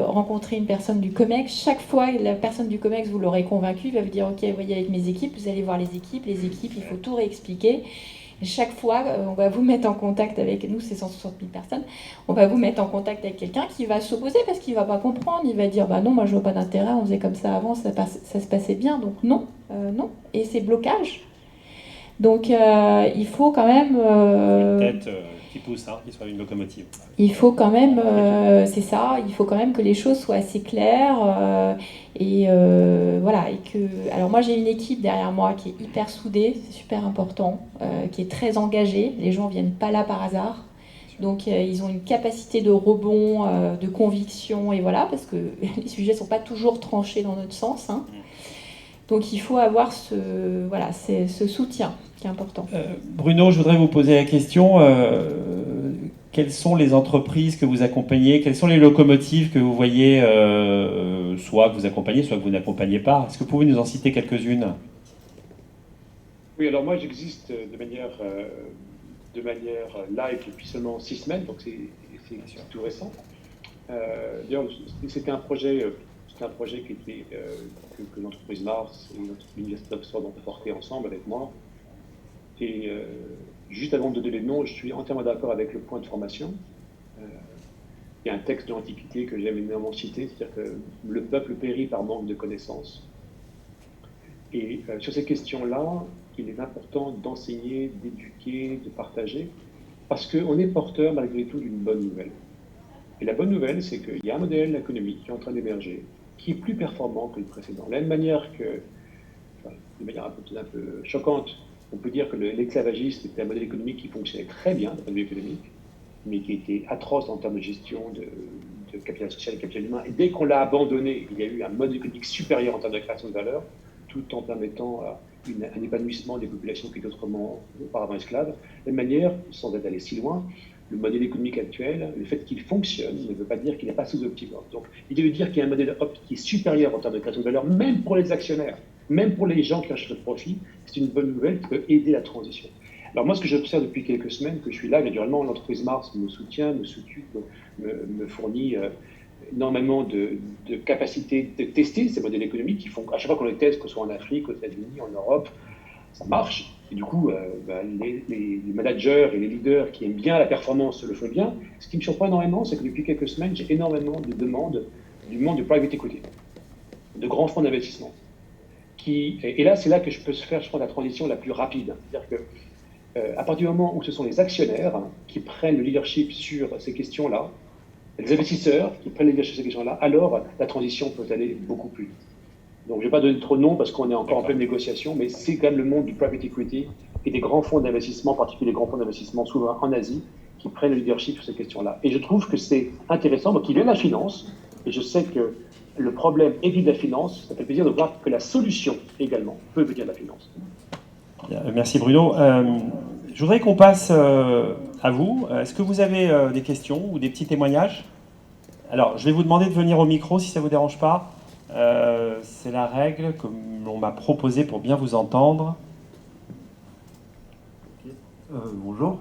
rencontrer une personne du COMEX, chaque fois la personne du COMEX, vous l'aurez convaincu, il va vous dire ok, voyez avec mes équipes, vous allez voir les équipes, il faut tout réexpliquer. Et chaque fois, on va vous mettre en contact avec nous, c'est 160 000 personnes, on va vous mettre en contact avec quelqu'un qui va s'opposer parce qu'il ne va pas comprendre, il va dire bah non, moi je vois pas d'intérêt, on faisait comme ça avant, ça se passait bien, donc non, non, et c'est blocage. Donc il faut quand même... qui pousse, hein, qui soit une locomotive. Il faut quand même, c'est ça, il faut quand même que les choses soient assez claires voilà. Et que, alors moi j'ai une équipe derrière moi qui est hyper soudée, c'est super important, qui est très engagée. Les gens viennent pas là par hasard, donc ils ont une capacité de rebond, de conviction et voilà, parce que les sujets sont pas toujours tranchés dans notre sens. Hein. Donc il faut avoir ce soutien qui est important. Bruno, je voudrais vous poser la question. Quelles sont les entreprises que vous accompagnez? Quelles sont les locomotives que vous voyez, soit que vous accompagnez, soit que vous n'accompagnez pas? Est-ce que vous pouvez nous en citer quelques-unes? Oui, alors moi j'existe de manière live depuis seulement 6 semaines, donc c'est tout récent. D'ailleurs, c'était un projet qui était, que l'entreprise Mars et l'Université d'Oxford ont porté ensemble avec moi. Et juste avant de donner le nom, je suis entièrement d'accord avec le point de formation. Il y a un texte de l'Antiquité que j'aime énormément citer, c'est-à-dire que le peuple périt par manque de connaissances. Et sur ces questions-là, il est important d'enseigner, d'éduquer, de partager, parce qu'on est porteur malgré tout d'une bonne nouvelle. Et la bonne nouvelle, c'est qu'il y a un modèle économique qui est en train d'émerger, qui est plus performant que le précédent. De la même manière que, de manière un peu choquante, on peut dire que l'esclavagisme était un modèle économique qui fonctionnait très bien d'un point de vue économique, mais qui était atroce en termes de gestion de capital social et capital humain. Et dès qu'on l'a abandonné, il y a eu un mode économique supérieur en termes de création de valeur, tout en permettant un épanouissement des populations qui étaient auparavant esclaves. De la même manière, sans aller si loin, le modèle économique actuel, le fait qu'il fonctionne, ne veut pas dire qu'il n'est pas sous-optimum. Donc, il veut dire qu'il y a un modèle qui est supérieur en termes de création de valeur, même pour les actionnaires, même pour les gens qui recherchent le profit. C'est une bonne nouvelle qui peut aider la transition. Alors moi, ce que j'observe depuis quelques semaines, que je suis là, naturellement, l'entreprise Mars me soutient, me fournit énormément de capacité de tester ces modèles économiques qui font, à chaque fois qu'on les teste, que ce soit en Afrique, aux États-Unis, en Europe, ça marche. Et du coup, les managers et les leaders qui aiment bien la performance le font bien. Ce qui me surprend énormément, c'est que depuis quelques semaines, j'ai énormément de demandes du monde du private equity, de grands fonds d'investissement. Et là, c'est là que je peux faire, je pense, la transition la plus rapide. C'est-à-dire que, à partir du moment où ce sont les actionnaires qui prennent le leadership sur ces questions-là, les investisseurs qui prennent le leadership sur ces questions-là, alors la transition peut aller beaucoup plus vite. Donc, je ne vais pas donner trop de noms parce qu'on est encore en pleine négociation, mais c'est quand même le monde du private equity et des grands fonds d'investissement, en particulier les grands fonds d'investissement souvent en Asie, qui prennent le leadership sur ces questions-là. Et je trouve que c'est intéressant, donc il vient de la finance, et je sais que le problème est de la finance, ça fait plaisir de voir que la solution également peut venir de la finance. Merci Bruno. Je voudrais qu'on passe à vous. Est-ce que vous avez des questions ou des petits témoignages? Alors, je vais vous demander de venir au micro si ça ne vous dérange pas. C'est la règle que l'on m'a proposée pour bien vous entendre. Bonjour.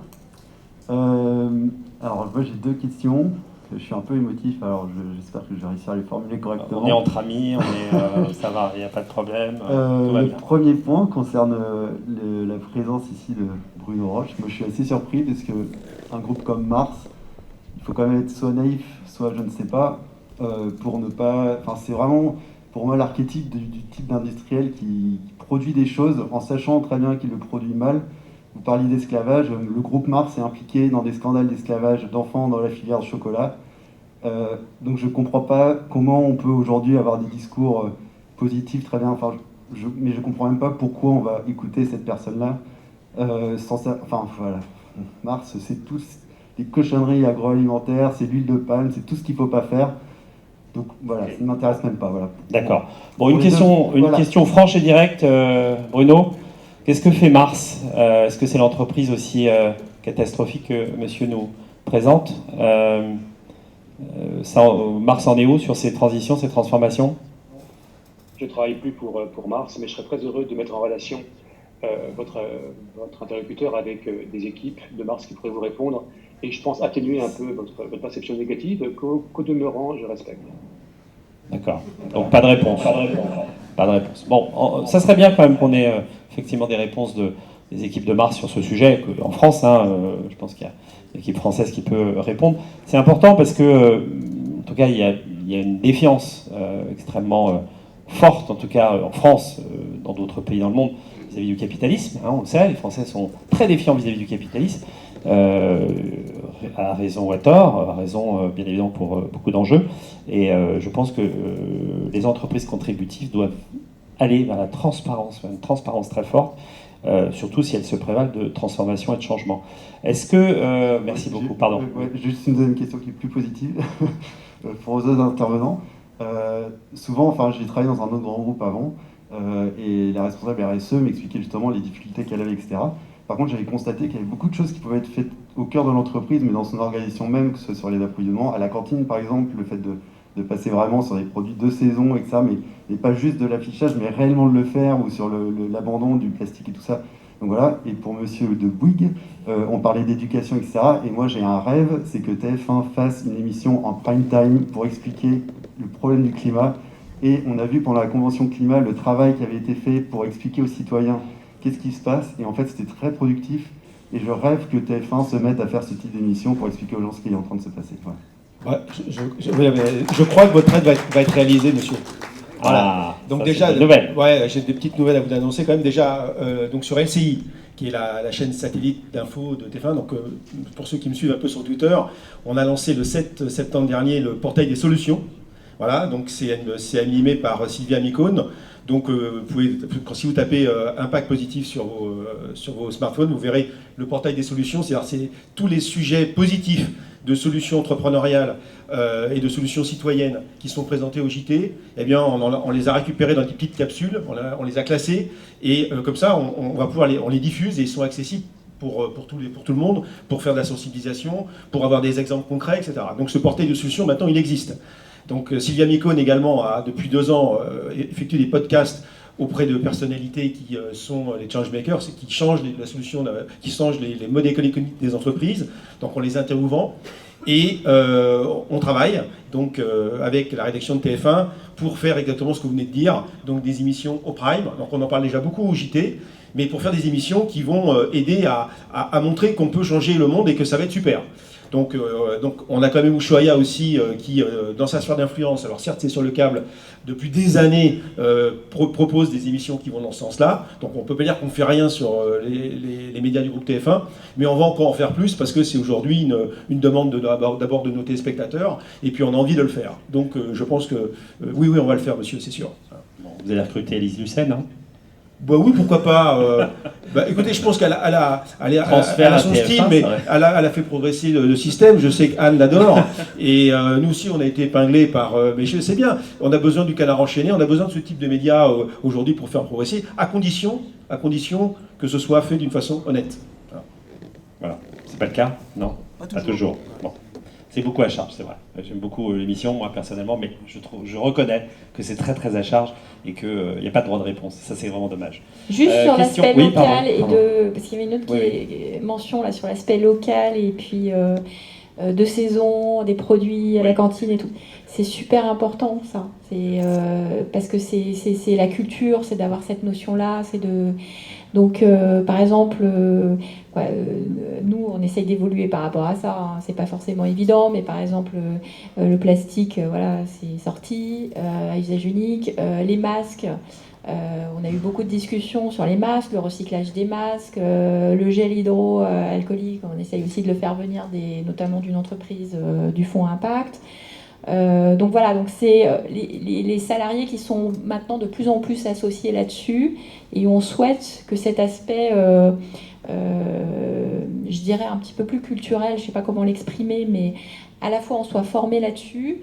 Alors, moi j'ai 2 questions. Je suis un peu émotif, alors j'espère que je vais réussir à les formuler correctement. On est entre amis, ça va, il n'y a pas de problème. Le premier point concerne la présence ici de Bruno Roche. Moi je suis assez surpris parce qu'un groupe comme Mars, il faut quand même être soit naïf, soit je ne sais pas, pour ne pas... Enfin, c'est vraiment pour moi l'archétype du type d'industriel qui produit des choses en sachant très bien qu'il le produit mal. Vous parliez d'esclavage, le groupe Mars est impliqué dans des scandales d'esclavage d'enfants dans la filière chocolat. Donc je ne comprends pas comment on peut aujourd'hui avoir des discours positifs, très bien. Enfin, mais je comprends même pas pourquoi on va écouter cette personne-là. Enfin, voilà. Mars, c'est tous les cochonneries agroalimentaires, c'est l'huile de palme, c'est tout ce qu'il faut pas faire. Donc voilà, ça ne m'intéresse même pas. Voilà. D'accord. Bon, une question franche et directe, Bruno. Qu'est-ce que fait Mars? Est-ce que c'est l'entreprise aussi catastrophique que monsieur nous présente? Mars en est où sur ces transitions, ces transformations? Je ne travaille plus pour Mars, mais je serais très heureux de mettre en relation votre interlocuteur avec des équipes de Mars qui pourraient vous répondre et je pense atténuer un peu votre perception négative qu'au demeurant, je respecte. D'accord. Donc pas de réponse. Pas de réponse. Bon, ça serait bien quand même qu'on ait effectivement des réponses des équipes de Mars sur ce sujet. En France, je pense qu'il y a une équipe française qui peut répondre. C'est important parce que, en tout cas, il y a une défiance extrêmement forte, en tout cas en France, dans d'autres pays dans le monde, vis-à-vis du capitalisme. On le sait, les Français sont très défiants vis-à-vis du capitalisme, à raison ou à tort, à raison bien évidemment pour beaucoup d'enjeux. Et je pense que les entreprises contributives doivent aller vers la transparence, vers une transparence très forte, surtout si elles se prévalent de transformation et de changement. Est-ce que... merci beaucoup, pardon. Juste une deuxième question qui est plus positive pour aux autres intervenants. Souvent, enfin, j'ai travaillé dans un autre grand groupe avant, et la responsable RSE m'expliquait justement les difficultés qu'elle avait, etc. Par contre, j'avais constaté qu'il y avait beaucoup de choses qui pouvaient être faites au cœur de l'entreprise, mais dans son organisation même, que ce soit sur les approvisionnements. À la cantine, par exemple, le fait de passer vraiment sur des produits de saison, etc., mais pas juste de l'affichage, mais réellement de le faire, ou sur l'abandon du plastique et tout ça. Donc voilà, et pour monsieur de Bouygues, on parlait d'éducation, etc. Et moi, j'ai un rêve, c'est que TF1 fasse une émission en prime time pour expliquer le problème du climat. Et on a vu pendant la convention climat le travail qui avait été fait pour expliquer aux citoyens qu'est-ce qui se passe. Et en fait, c'était très productif. Et je rêve que TF1 se mette à faire ce type d'émission pour expliquer aux gens ce qui est en train de se passer. Ouais, je crois que votre rêve va être réalisé, monsieur. Voilà. Donc déjà, j'ai des petites nouvelles à vous annoncer quand même. Déjà, donc sur LCI, qui est la chaîne satellite d'info de TF1. Donc pour ceux qui me suivent un peu sur Twitter, on a lancé le 7 septembre dernier le portail des solutions. Voilà, donc c'est animé par Sylvia Micone. Donc vous pouvez, si vous tapez impact positif sur vos smartphones, vous verrez le portail des solutions. C'est tous les sujets positifs de solutions entrepreneuriales et de solutions citoyennes qui sont présentés au JT. Eh bien, on les a récupérés dans des petites capsules, on les a classés, et comme ça, on va pouvoir on les diffuse et ils sont accessibles pour tout le monde, pour faire de la sensibilisation, pour avoir des exemples concrets, etc. Donc ce portail de solutions, maintenant, il existe. Donc Sylvia Micone également a, depuis 2 ans, effectué des podcasts auprès de personnalités qui sont les changemakers, qui changent la solution, qui changent les modes économiques des entreprises. Donc on les interviewe et on travaille donc avec la rédaction de TF1 pour faire exactement ce que vous venez de dire, donc des émissions au prime. Donc on en parle déjà beaucoup au JT, mais pour faire des émissions qui vont aider à montrer qu'on peut changer le monde et que ça va être super. Donc on a quand même Ushuaïa aussi qui, dans sa sphère d'influence, alors certes c'est sur le câble, depuis des années propose des émissions qui vont dans ce sens-là. Donc on peut pas dire qu'on ne fait rien sur les médias du groupe TF1, mais on va encore en faire plus parce que c'est aujourd'hui une demande d'abord de nos téléspectateurs, et puis on a envie de le faire. Donc je pense que oui, on va le faire, monsieur, c'est sûr. Bon, vous allez recruter Élise Lucet, non ? Bah oui, pourquoi pas. Écoutez, je pense qu'elle a son style, mais elle a fait progresser le système. Je sais qu'Anne l'adore. Et nous aussi, on a été épinglés par... mais je sais bien, on a besoin du canard enchaîné, on a besoin de ce type de médias aujourd'hui pour faire progresser, à condition que ce soit fait d'une façon honnête. Voilà. C'est pas le cas ? Non ? Pas toujours. Bon. C'est beaucoup à charge, c'est vrai. J'aime beaucoup l'émission, moi, personnellement, mais je reconnais que c'est très, très à charge et qu'il n'y a pas de droit de réponse. Ça, c'est vraiment dommage. Juste sur l'aspect local, pardon. parce qu'il y avait une autre mention là, sur l'aspect local et puis de saison, des produits à la cantine et tout. C'est super important, ça. Parce que c'est la culture, c'est d'avoir cette notion-là, c'est de... Donc, par exemple, nous, on essaye d'évoluer par rapport à ça. Hein. C'est pas forcément évident, mais par exemple, le plastique, c'est sorti à usage unique. Les masques, on a eu beaucoup de discussions sur les masques, le recyclage des masques, le gel hydroalcoolique. On essaye aussi de le faire venir, notamment d'une entreprise du fonds Impact. Donc voilà, donc c'est les salariés qui sont maintenant de plus en plus associés là-dessus, et on souhaite que cet aspect, je dirais un petit peu plus culturel, je ne sais pas comment l'exprimer, mais à la fois on soit formé là-dessus,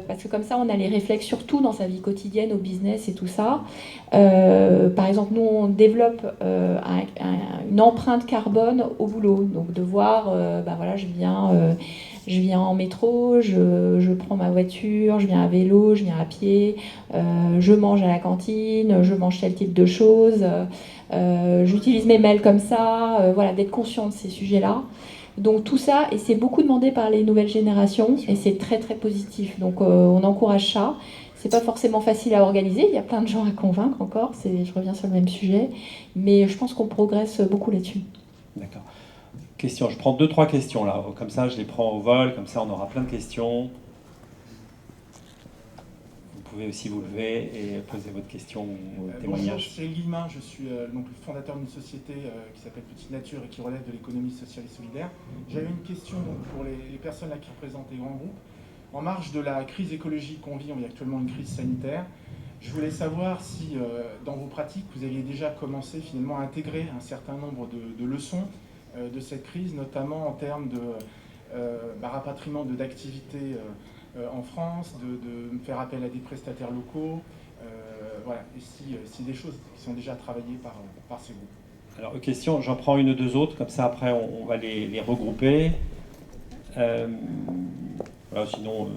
parce que comme ça on a les réflexes surtout dans sa vie quotidienne, au business et tout ça. Par exemple, nous on développe une empreinte carbone au boulot, donc de voir, bah voilà, je viens en métro, je prends ma voiture, je viens à vélo, je viens à pied, je mange à la cantine, je mange tel type de choses, j'utilise mes mails comme ça, voilà, d'être conscient de ces sujets-là. Donc tout ça, et c'est beaucoup demandé par les nouvelles générations, et c'est très très positif. Donc on encourage ça. C'est pas forcément facile à organiser, il y a plein de gens à convaincre encore, je reviens sur le même sujet, mais je pense qu'on progresse beaucoup là-dessus. D'accord. Question, je prends 2-3 questions là, comme ça je les prends au vol, comme ça on aura plein de questions. Vous pouvez aussi vous lever et poser votre question ou témoignage. Bonjour, c'est Guillemin, je suis donc le fondateur d'une société qui s'appelle Petite Nature et qui relève de l'économie sociale et solidaire. J'avais une question pour les personnes là qui représentent les grands groupes. En marge de la crise écologique qu'on vit, on vit actuellement une crise sanitaire. Je voulais savoir si dans vos pratiques, vous aviez déjà commencé finalement à intégrer un certain nombre de leçons de cette crise, notamment en termes de rapatriement d'activités en France, de faire appel à des prestataires locaux, voilà, et si des choses qui sont déjà travaillées par ces groupes. Alors, question, j'en prends une ou deux autres, comme ça après on va les regrouper. Voilà, sinon,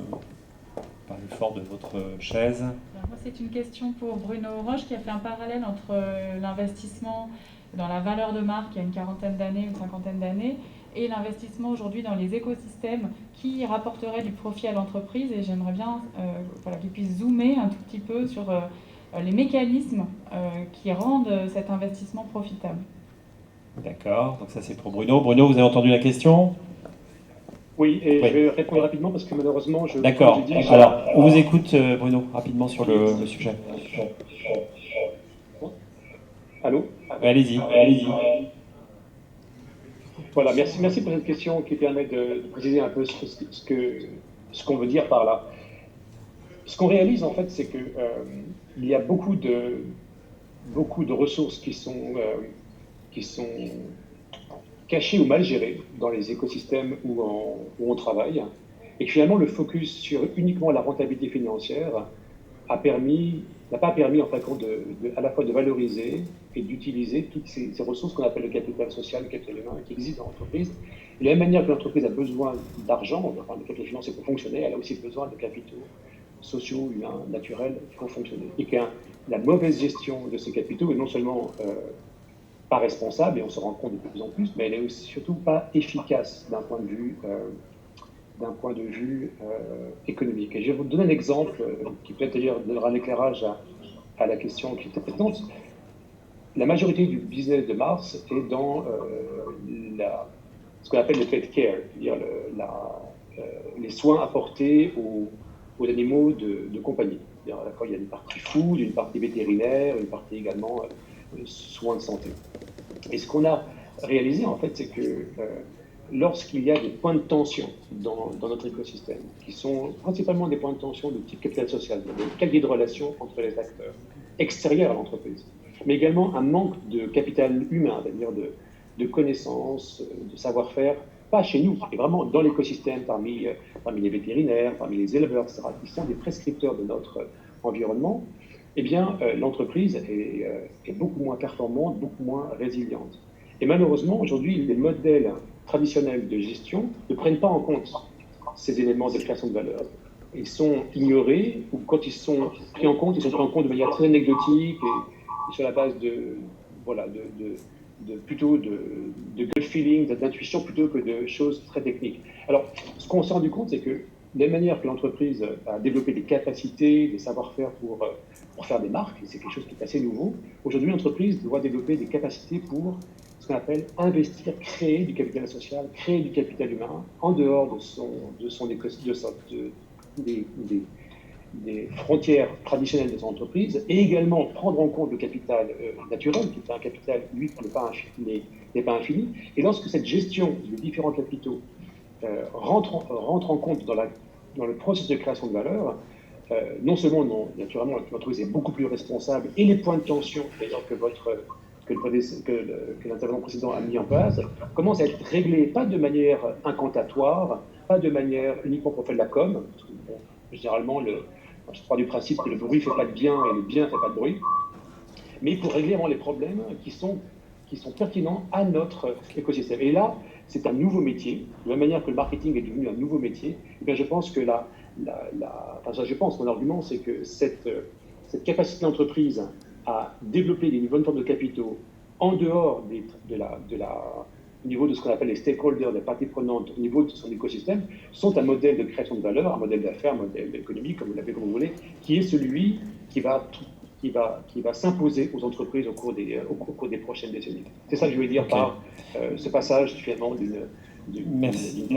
parlez fort de votre chaise. Alors, moi, c'est une question pour Bruno Roche qui a fait un parallèle entre l'investissement dans la valeur de marque il y a une quarantaine d'années, une cinquantaine d'années, et l'investissement aujourd'hui dans les écosystèmes qui rapporteraient du profit à l'entreprise. Et j'aimerais bien voilà, qu'il puisse zoomer un tout petit peu sur les mécanismes qui rendent cet investissement profitable. D'accord, donc ça c'est pour Bruno. Bruno, vous avez entendu la question ? Oui, et oui. Je vais répondre rapidement parce que malheureusement, D'accord. Alors, on vous écoute, Bruno, rapidement sur le sujet. Allô ? Allez-y. Voilà, merci pour cette question qui permet de préciser un peu ce qu'on veut dire par là. Ce qu'on réalise en fait, c'est que il y a beaucoup de ressources qui sont cachées ou mal gérées dans les écosystèmes où on travaille, et que finalement le focus sur uniquement la rentabilité financière n'a pas permis en fait à la fois de valoriser et d'utiliser toutes ces ressources qu'on appelle le capital social, le capital humain, qui existent dans l'entreprise. Et de la même manière que l'entreprise a besoin d'argent, enfin, de capital financier pour fonctionner, elle a aussi besoin de capitaux sociaux, humains, naturels pour fonctionner. Et que la mauvaise gestion de ces capitaux est non seulement pas responsable, et on se rend compte de plus en plus, mais elle est aussi, surtout pas efficace d'un point de vue économique. Et je vais vous donner un exemple qui peut-être d'ailleurs donnera un éclairage à la question qui était précédente. La majorité du business de Mars est dans ce qu'on appelle le pet care, c'est-à-dire les soins apportés aux animaux de compagnie. C'est-à-dire à la fois il y a une partie food, une partie vétérinaire, une partie également soins de santé. Et ce qu'on a réalisé en fait, c'est que lorsqu'il y a des points de tension dans notre écosystème, qui sont principalement des points de tension de type capital social, des qualités de relations entre les acteurs extérieurs à l'entreprise, mais également un manque de capital humain, c'est-à-dire de connaissances, de savoir-faire, pas chez nous, mais vraiment dans l'écosystème, parmi les vétérinaires, parmi les éleveurs, etc., qui sont des prescripteurs de notre environnement, eh bien, l'entreprise est beaucoup moins performante, beaucoup moins résiliente. Et malheureusement, aujourd'hui, les modèles traditionnels de gestion ne prennent pas en compte ces éléments de création de valeur. Ils sont ignorés, ou quand ils sont pris en compte, ils sont pris en compte de manière très anecdotique et sur la base plutôt de gut feeling, d'intuition, plutôt que de choses très techniques. Alors, ce qu'on s'est rendu compte, c'est que de la même manière que l'entreprise a développé des capacités, des savoir-faire pour faire des marques, et c'est quelque chose qui est assez nouveau, aujourd'hui l'entreprise doit développer des capacités pour ce qu'on appelle investir, créer du capital social, créer du capital humain en dehors des frontières traditionnelles de son entreprise, et également prendre en compte le capital naturel, qui est un capital, lui, qui n'est pas infini. Et lorsque cette gestion des différents capitaux rentre en compte dans la dans le processus de création de valeur, non seulement, naturellement, l'entreprise est beaucoup plus responsable et les points de tension, d'ailleurs, que l'intervenant précédent a mis en place, commencent à être réglés, pas de manière incantatoire, pas de manière uniquement pour faire de la com. Parce que, bon, généralement, je pars du principe que le bruit ne fait pas de bien et le bien ne fait pas de bruit, mais pour régler vraiment les problèmes qui sont pertinents à notre écosystème. Et là, c'est un nouveau métier. De la même manière que le marketing est devenu un nouveau métier, eh bien, je pense que mon argument, c'est que cette capacité de l'entreprise à développer des bonnes formes de capitaux en dehors au niveau de ce qu'on appelle les stakeholders, les parties prenantes, au niveau de son écosystème, sont un modèle de création de valeur, un modèle d'affaires, un modèle économique, comme vous l'appelez comme vous voulez, qui est celui qui va s'imposer aux entreprises au cours des prochaines décennies. C'est ça que je veux dire par ce passage finalement d'une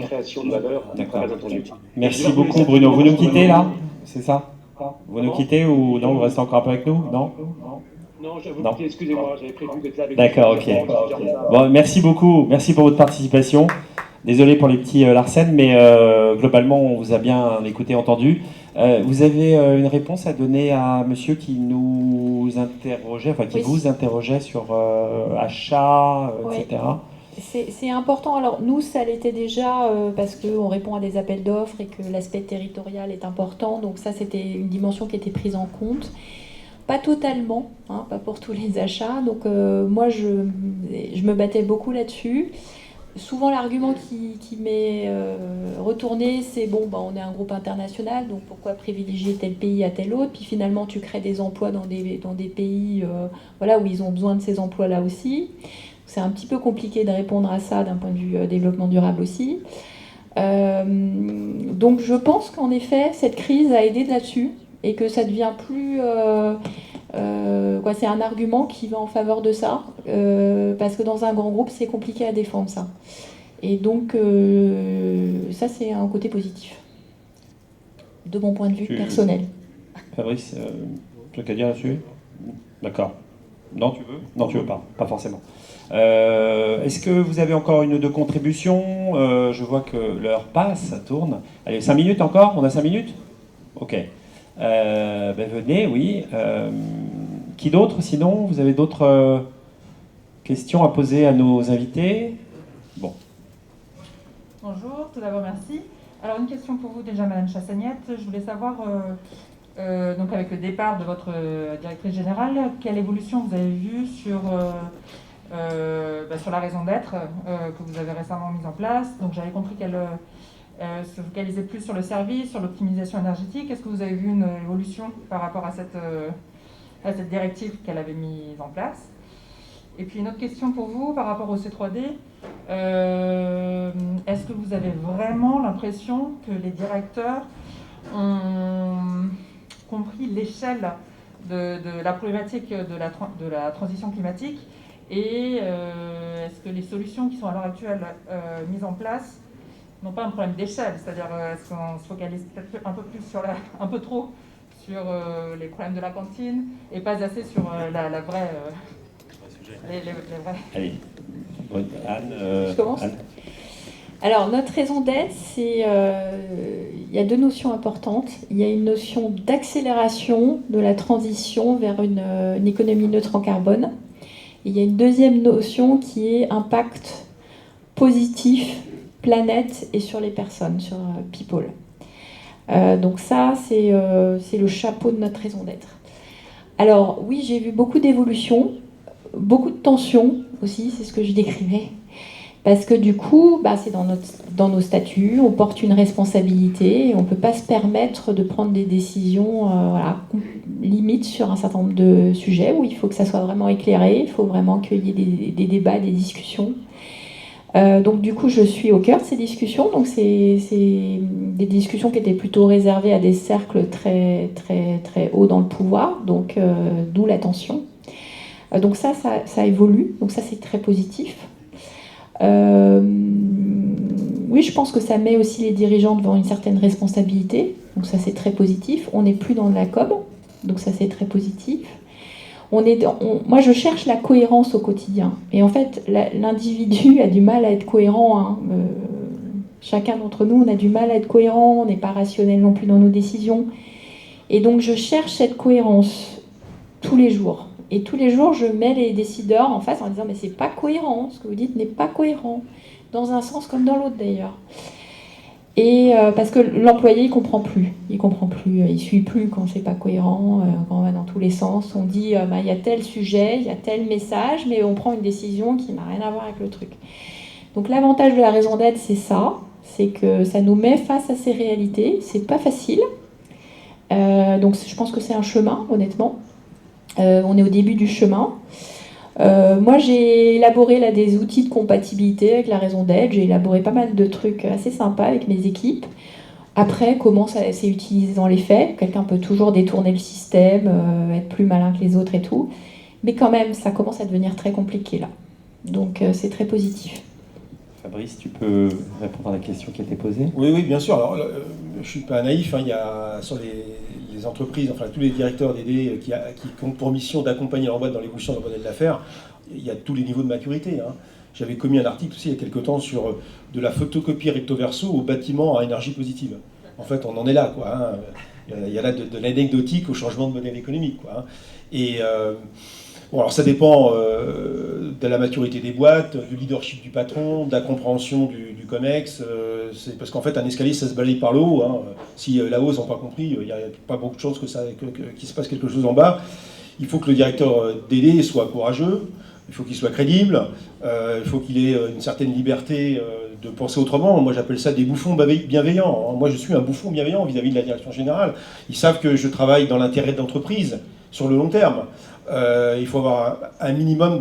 création de valeur très attendue. Merci beaucoup Bruno. Vous nous quittez là? C'est ça? Vous nous quittez ou non? Vous restez encore un peu avec nous? Non? Non, je vous quitte, excusez-moi, j'avais prévu d'être là avec vous. D'accord, ok. Bon, merci beaucoup, merci pour votre participation. Désolé pour les petits Larsen, mais globalement, on vous a bien écouté, entendu. Vous avez une réponse à donner à monsieur qui nous interrogeait, enfin qui vous interrogeait sur achat, etc. C'est important. Alors nous, ça l'était déjà parce qu'on répond à des appels d'offres et que l'aspect territorial est important. Donc ça, c'était une dimension qui était prise en compte. Pas totalement, hein, pas pour tous les achats. Donc moi, je me battais beaucoup là-dessus. Souvent, l'argument qui m'est retourné, c'est on est un groupe international, donc pourquoi privilégier tel pays à tel autre? Puis finalement, tu crées des emplois dans des pays où ils ont besoin de ces emplois-là aussi. C'est un petit peu compliqué de répondre à ça d'un point de vue développement durable aussi. Donc je pense qu'en effet, cette crise a aidé là-dessus et que ça devient plus... c'est un argument qui va en faveur de ça, parce que dans un grand groupe, c'est compliqué à défendre ça. Et donc, ça, c'est un côté positif, de mon point de vue personnel. Fabrice, tu as qu'à dire là-dessus? D'accord. Non, tu veux? Non, tu veux pas forcément. Est-ce que vous avez encore une ou deux contributions? Je vois que l'heure passe, ça tourne. Allez, 5 minutes encore? On a 5 minutes? Ok. Venez, oui. Qui d'autre sinon? Vous avez d'autres questions à poser à nos invités? Bon. Bonjour, tout d'abord merci. Alors une question pour vous déjà, Madame Chassagnette. Je voulais savoir, donc avec le départ de votre directrice générale, quelle évolution vous avez vue sur la raison d'être que vous avez récemment mise en place. Donc j'avais compris qu'elle se focalisait plus sur le service, sur l'optimisation énergétique. Est-ce que vous avez vu une évolution par rapport à cette directive qu'elle avait mise en place? Et puis une autre question pour vous par rapport au C3D. Est-ce que vous avez vraiment l'impression que les directeurs ont compris l'échelle de la problématique de la transition climatique? Et est-ce que les solutions qui sont à l'heure actuelle mises en place n'ont pas un problème d'échelle? C'est-à-dire, est-ce qu'on se focalise peut-être un peu trop sur les problèmes de la cantine et pas assez sur la vraie... les vrais... Allez, Anne. Je commence. Anne. Alors, notre raison d'être, c'est... il y a deux notions importantes. Il y a une notion d'accélération de la transition vers une économie neutre en carbone. Et il y a une deuxième notion qui est impact positif, planète et sur les personnes, sur people. Donc ça, c'est le chapeau de notre raison d'être. Alors oui, j'ai vu beaucoup d'évolutions, beaucoup de tensions aussi, c'est ce que je décrivais. Parce que du coup, c'est dans nos statuts, on porte une responsabilité et on ne peut pas se permettre de prendre des décisions limites sur un certain nombre de sujets où il faut que ça soit vraiment éclairé, il faut vraiment qu'il y ait des débats, des discussions. Donc du coup, je suis au cœur de ces discussions. Donc c'est des discussions qui étaient plutôt réservées à des cercles très, très, très hauts dans le pouvoir, donc d'où la tension. Donc ça évolue, donc ça c'est très positif. Oui, je pense que ça met aussi les dirigeants devant une certaine responsabilité, donc ça c'est très positif. On n'est plus dans de la com, donc ça c'est très positif. Moi je cherche la cohérence au quotidien, et en fait l'individu a du mal à être cohérent, hein. Chacun d'entre nous, on a du mal à être cohérent, on n'est pas rationnel non plus dans nos décisions. Et donc je cherche cette cohérence tous les jours. Et tous les jours, je mets les décideurs en face en disant mais c'est pas cohérent, ce que vous dites n'est pas cohérent, dans un sens comme dans l'autre d'ailleurs. Et parce que l'employé il comprend plus, il suit plus quand c'est pas cohérent, quand on va dans tous les sens. On dit il y a tel sujet, il y a tel message, mais on prend une décision qui n'a rien à voir avec le truc. Donc l'avantage de la raison d'être, c'est ça, c'est que ça nous met face à ces réalités. C'est pas facile. Donc je pense que c'est un chemin, honnêtement. On est au début du chemin. Moi, j'ai élaboré là, des outils de compatibilité avec la raison d'être. J'ai élaboré pas mal de trucs assez sympas avec mes équipes. Après, comment ça s'est utilisé dans les faits? Quelqu'un peut toujours détourner le système, être plus malin que les autres et tout. Mais quand même, ça commence à devenir très compliqué là. Donc, c'est très positif. Fabrice, tu peux répondre à la question qui a été posée? Oui, bien sûr. Alors, je ne suis pas naïf. Il y a sur les entreprises, enfin tous les directeurs d'aider qui ont pour mission d'accompagner leur boîte dans l'évolution de leur modèle d'affaires, il y a tous les niveaux de maturité. J'avais commis un article aussi il y a quelque temps sur de la photocopie recto verso au bâtiment à énergie positive. En fait, on en est là, quoi. Il y a là de l'anecdotique au changement de modèle économique, quoi. Et bon, alors ça dépend de la maturité des boîtes, du leadership du patron, de la compréhension du COMEX. C'est parce qu'en fait, un escalier, ça se balaye par le haut. Si là-haut, ils n'ont pas compris, il n'y a pas beaucoup de chances qu'il se passe quelque chose en bas. Il faut que le directeur d'aider soit courageux, il faut qu'il soit crédible, il faut qu'il ait une certaine liberté de penser autrement. Moi, j'appelle ça des bouffons bienveillants. Moi, je suis un bouffon bienveillant vis-à-vis de la direction générale. Ils savent que je travaille dans l'intérêt de l'entreprise sur le long terme. Il faut avoir un minimum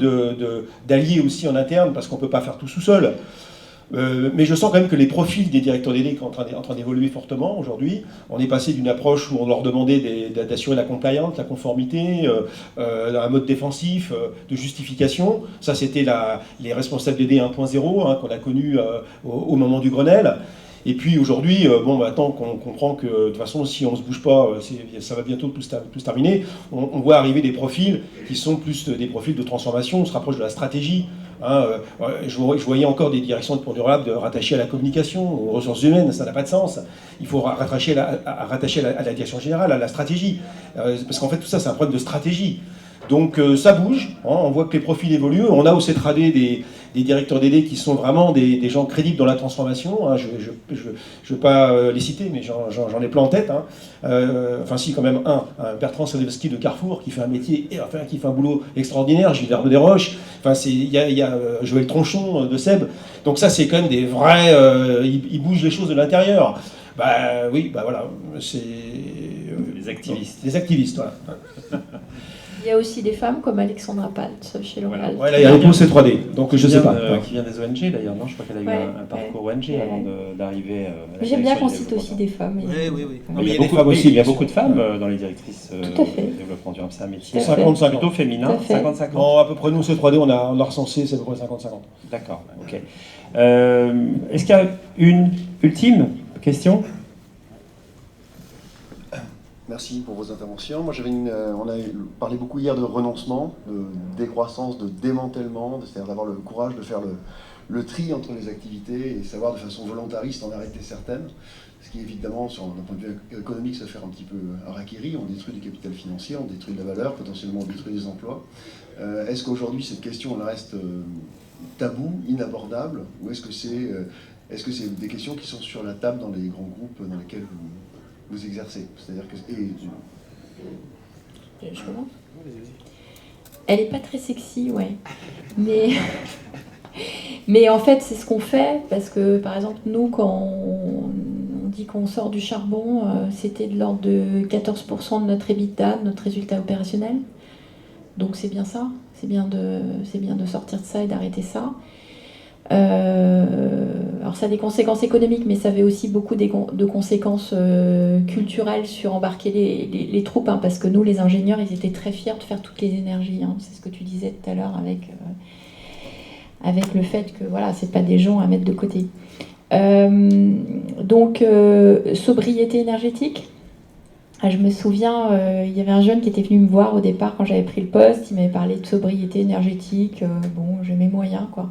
d'alliés aussi en interne, parce qu'on ne peut pas faire tout sous seul. Mais je sens quand même que les profils des directeurs d'aider sont en train d'évoluer fortement aujourd'hui. On est passé d'une approche où on leur demandait d'assurer la compliance, la conformité, un mode défensif, de justification. Ça, c'était les responsables d'aider 1.0 qu'on a connu au moment du Grenelle. Et puis aujourd'hui, maintenant qu'on comprend que de toute façon, si on ne se bouge pas, ça va bientôt tout se terminer, on voit arriver des profils qui sont plus des profils de transformation. On se rapproche de la stratégie. Je voyais encore des directions de produits durables rattachées à la communication, aux ressources humaines. Ça n'a pas de sens. Il faut rattacher à la direction générale, à la stratégie. Parce qu'en fait, tout ça, c'est un problème de stratégie. Donc ça bouge, on voit que les profils évoluent. On a au CETRAD des directeurs d'aider qui sont vraiment des gens crédibles dans la transformation. Je ne veux pas les citer, mais j'en ai plein en tête. Enfin si, quand même un Bertrand Sadowski de Carrefour qui fait un métier, qui fait un boulot extraordinaire. Gilles Desroches, il y a Joël Tronchon de Seb. Donc ça, c'est quand même des vrais... ils bougent les choses de l'intérieur. Voilà, c'est... les activistes. Les activistes, voilà. Il y a aussi des femmes comme Alexandra Palt chez L'Oréal. Voilà. Ouais, il y a un c'est 3D, donc je ne sais pas. Qui vient des ONG d'ailleurs, non? Je crois qu'elle a eu un parcours ONG avant d'arriver. J'aime bien qu'on cite aussi des femmes. Oui. Il y a des femmes aussi, il y a beaucoup de femmes dans les directrices de développement durable. C'est un métier 50-50. Plutôt féminin, 50-50. Bon, à peu près, nous, c'est 3D, on a recensé, c'est à peu près 50-50. D'accord, ok. Est-ce qu'il y a une ultime question? Merci pour vos interventions. Moi, on a parlé beaucoup hier de renoncement, de décroissance, de démantèlement, c'est-à-dire d'avoir le courage de faire le tri entre les activités et savoir de façon volontariste en arrêter certaines. Ce qui, évidemment, d'un point de vue économique, se fait un petit peu harakiri. On détruit du capital financier, on détruit de la valeur, potentiellement on détruit des emplois. Est-ce qu'aujourd'hui, cette question, elle reste taboue, inabordable, ou est-ce que c'est des questions qui sont sur la table dans les grands groupes dans lesquels vous exercez? C'est-à-dire que... Je commence. Elle n'est pas très sexy, ouais. Mais en fait, c'est ce qu'on fait, parce que, par exemple, nous, quand on dit qu'on sort du charbon, c'était de l'ordre de 14% de notre EBITDA, de notre résultat opérationnel. Donc c'est bien ça, c'est bien de sortir de ça et d'arrêter ça. Alors ça a des conséquences économiques, mais ça avait aussi beaucoup de conséquences culturelles sur embarquer les troupes, parce que nous, les ingénieurs, ils étaient très fiers de faire toutes les énergies. C'est ce que tu disais tout à l'heure avec le fait que voilà, c'est pas des gens à mettre de côté. Donc sobriété énergétique. Je me souviens, il y avait un jeune qui était venu me voir au départ quand j'avais pris le poste. Il m'avait parlé de sobriété énergétique. J'ai mes moyens, quoi.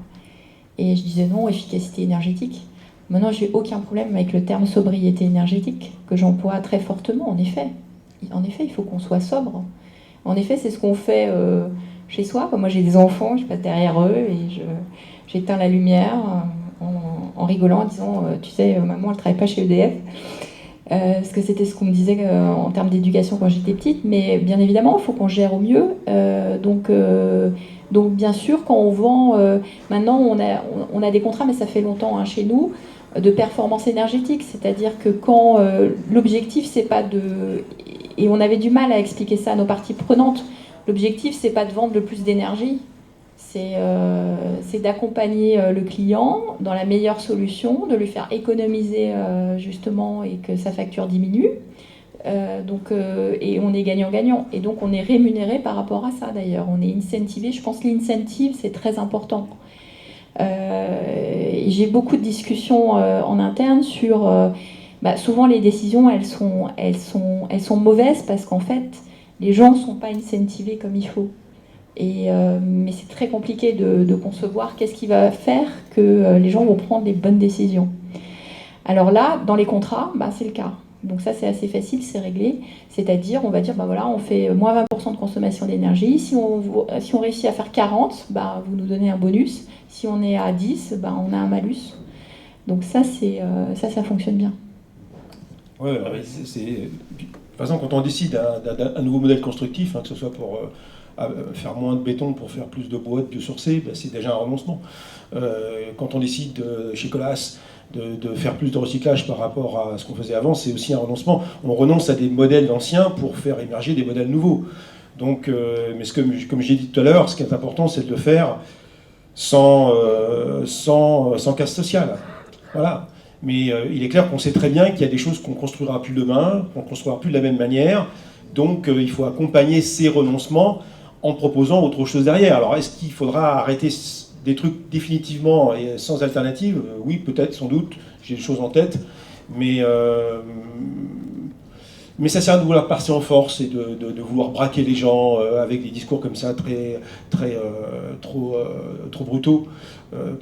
Et je disais non, efficacité énergétique. Maintenant, j'ai aucun problème avec le terme sobriété énergétique, que j'emploie très fortement, en effet. En effet, il faut qu'on soit sobre. En effet, c'est ce qu'on fait chez soi. Moi, j'ai des enfants, je passe derrière eux et j'éteins la lumière en rigolant, en disant tu sais, maman, elle travaille pas chez EDF. Parce que c'était ce qu'on me disait en termes d'éducation quand j'étais petite. Mais bien évidemment, il faut qu'on gère au mieux. Donc, bien sûr, quand on vend... maintenant, on a des contrats, mais ça fait longtemps chez nous, de performance énergétique. C'est-à-dire que quand l'objectif, c'est pas de... Et on avait du mal à expliquer ça à nos parties prenantes. L'objectif, c'est pas de vendre le plus d'énergie, c'est d'accompagner le client dans la meilleure solution, de lui faire économiser justement et que sa facture diminue. Et on est gagnant-gagnant. Et donc on est rémunéré par rapport à ça d'ailleurs. On est incentivé. Je pense que l'incentive, c'est très important. J'ai beaucoup de discussions en interne sur... souvent les décisions, elles sont mauvaises parce qu'en fait, les gens ne sont pas incentivés comme il faut. Mais c'est très compliqué de concevoir qu'est-ce qui va faire que les gens vont prendre les bonnes décisions. Alors là, dans les contrats, c'est le cas. Donc ça, c'est assez facile, c'est réglé. C'est-à-dire, on va dire, voilà, on fait moins 20% de consommation d'énergie. Si on réussit à faire 40, vous nous donnez un bonus. Si on est à 10, on a un malus. Donc ça, ça fonctionne bien. Oui, de toute façon, quand on décide d'un nouveau modèle constructif, que ce soit pour faire moins de béton pour faire plus de bois biosourcées, c'est déjà un renoncement. Quand on décide chez Colas de faire plus de recyclage par rapport à ce qu'on faisait avant, c'est aussi un renoncement. On renonce à des modèles anciens pour faire émerger des modèles nouveaux. Donc, mais comme j'ai dit tout à l'heure, ce qui est important, c'est de le faire sans casse sociale. Voilà. Mais il est clair qu'on sait très bien qu'il y a des choses qu'on ne construira plus demain, qu'on ne construira plus de la même manière. Donc il faut accompagner ces renoncements en proposant autre chose derrière. Alors est-ce qu'il faudra arrêter des trucs définitivement et sans alternative? Oui, peut-être, sans doute, j'ai des choses en tête. Mais ça sert à de vouloir passer en force et de vouloir braquer les gens avec des discours comme ça, trop brutaux.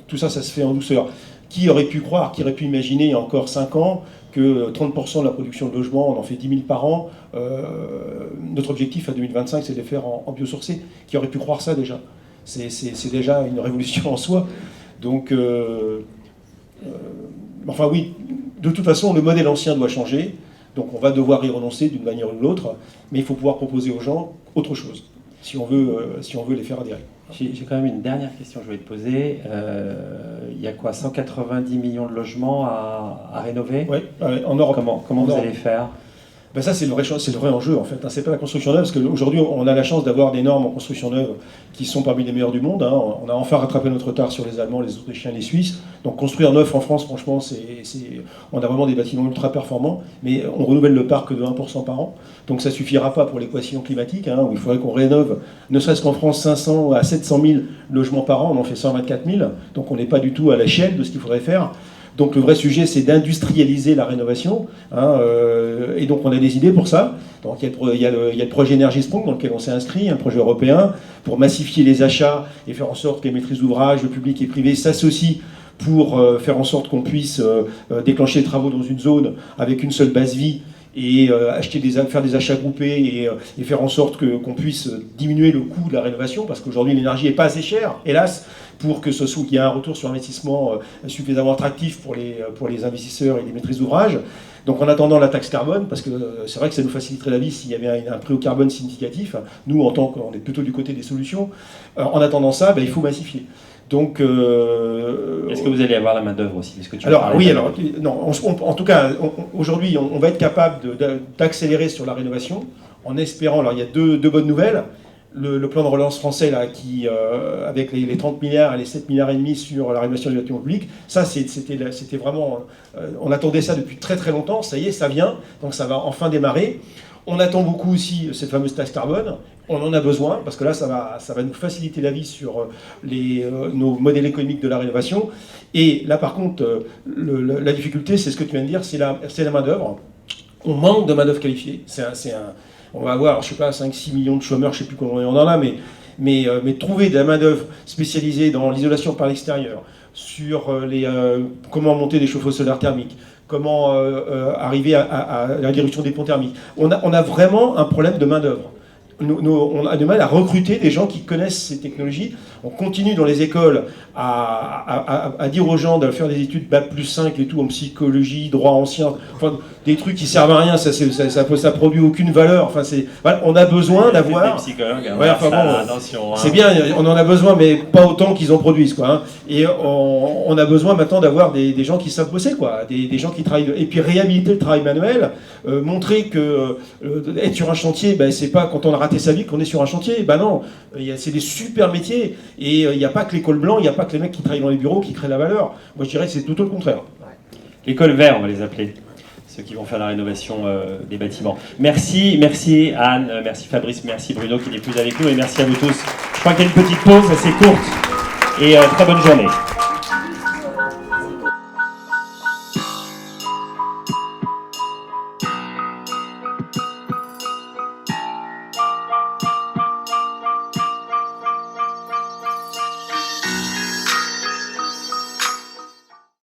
Tout ça, ça se fait en douceur. Qui aurait pu croire, qui aurait pu imaginer il y a encore 5 ans que 30% de la production de logements, on en fait 10 000 par an. Notre objectif à 2025, c'est de les faire en biosourcé. Qui aurait pu croire ça déjà? C'est déjà une révolution en soi. Donc, enfin oui, de toute façon, le modèle ancien doit changer. Donc on va devoir y renoncer d'une manière ou de l'autre. Mais il faut pouvoir proposer aux gens autre chose, si on veut les faire adhérer. J'ai quand même une dernière question que je voulais te poser. Il y a quoi, 190 millions de logements à rénover? Oui, en Europe. Comment vous allez faire? Ça, c'est le vrai enjeu, en fait. C'est pas la construction neuve, parce qu'aujourd'hui, on a la chance d'avoir des normes en construction neuve qui sont parmi les meilleures du monde. On a enfin rattrapé notre retard sur les Allemands, les Autrichiens, les Suisses. Donc construire neuf en France, franchement, on a vraiment des bâtiments ultra performants, mais on renouvelle le parc de 1% par an. Donc ça suffira pas pour l'équation climatique, où il faudrait qu'on rénove, ne serait-ce qu'en France, 500 à 700 000 logements par an. On en fait 124 000, donc on n'est pas du tout à l'échelle de ce qu'il faudrait faire. Donc le vrai sujet, c'est d'industrialiser la rénovation, et donc on a des idées pour ça. Donc il y a le projet Energy-Sprong dans lequel on s'est inscrit, un projet européen, pour massifier les achats et faire en sorte que les maîtrises d'ouvrage, le public et privé, s'associent pour faire en sorte qu'on puisse déclencher les travaux dans une zone avec une seule base vie, et faire des achats groupés et faire en sorte qu'on puisse diminuer le coût de la rénovation, parce qu'aujourd'hui l'énergie n'est pas assez chère, hélas, pour qu'il y ait un retour sur investissement suffisamment attractif pour les investisseurs et les maîtrises d'ouvrage. Donc en attendant la taxe carbone, parce que c'est vrai que ça nous faciliterait la vie s'il y avait un prix au carbone significatif, nous en tant qu'on est plutôt du côté des solutions, en attendant ça, il faut massifier. Donc, est-ce que vous allez avoir la main-d'œuvre aussi? En tout cas, aujourd'hui, on va être capable d'accélérer sur la rénovation en espérant. Alors, il y a deux bonnes nouvelles. Le plan de relance français, là, avec les 30 milliards et les 7 milliards et demi sur la rénovation des bâtiments publics, ça, c'était vraiment. On attendait ça depuis très très longtemps. Ça y est, ça vient. Donc, ça va enfin démarrer. On attend beaucoup aussi cette fameuse taxe carbone. On en a besoin, parce que là, ça va nous faciliter la vie sur nos modèles économiques de la rénovation. Et là, par contre, la difficulté, c'est ce que tu viens de dire, c'est la main-d'œuvre. On manque de main-d'œuvre qualifiée. On va avoir, je sais pas, 5-6 millions de chômeurs, je sais plus combien on en a, mais trouver de la main-d'œuvre spécialisée dans l'isolation par l'extérieur, sur comment monter des chauffe-eau solaires thermiques, comment arriver à la réduction des ponts thermiques. On a vraiment un problème de main-d'œuvre. On a du mal à recruter des gens qui connaissent ces technologies. On continue dans les écoles à dire aux gens de faire des études Bac+5 et tout en psychologie, droit ancien, enfin des trucs qui servent à rien, ça produit aucune valeur. Enfin, voilà, on a besoin d'avoir. Ouais, enfin, bon, c'est bien, on en a besoin, mais pas autant qu'ils en produisent, quoi. Hein. Et on a besoin maintenant d'avoir des gens qui savent bosser, quoi, des gens qui travaillent. Et puis réhabiliter le travail manuel, montrer que être sur un chantier, ben, c'est pas quand on a raté sa vie qu'on est sur un chantier. Ben non, c'est des super métiers. Et il n'y a pas que les cols blancs, il n'y a pas que les mecs qui travaillent dans les bureaux qui créent la valeur. Moi, je dirais que c'est tout au contraire. Les cols verts, on va les appeler, ceux qui vont faire la rénovation des bâtiments. Merci Anne, merci Fabrice, merci Bruno qui n'est plus avec nous, et merci à vous tous. Je crois qu'il y a une petite pause assez courte, et très bonne journée.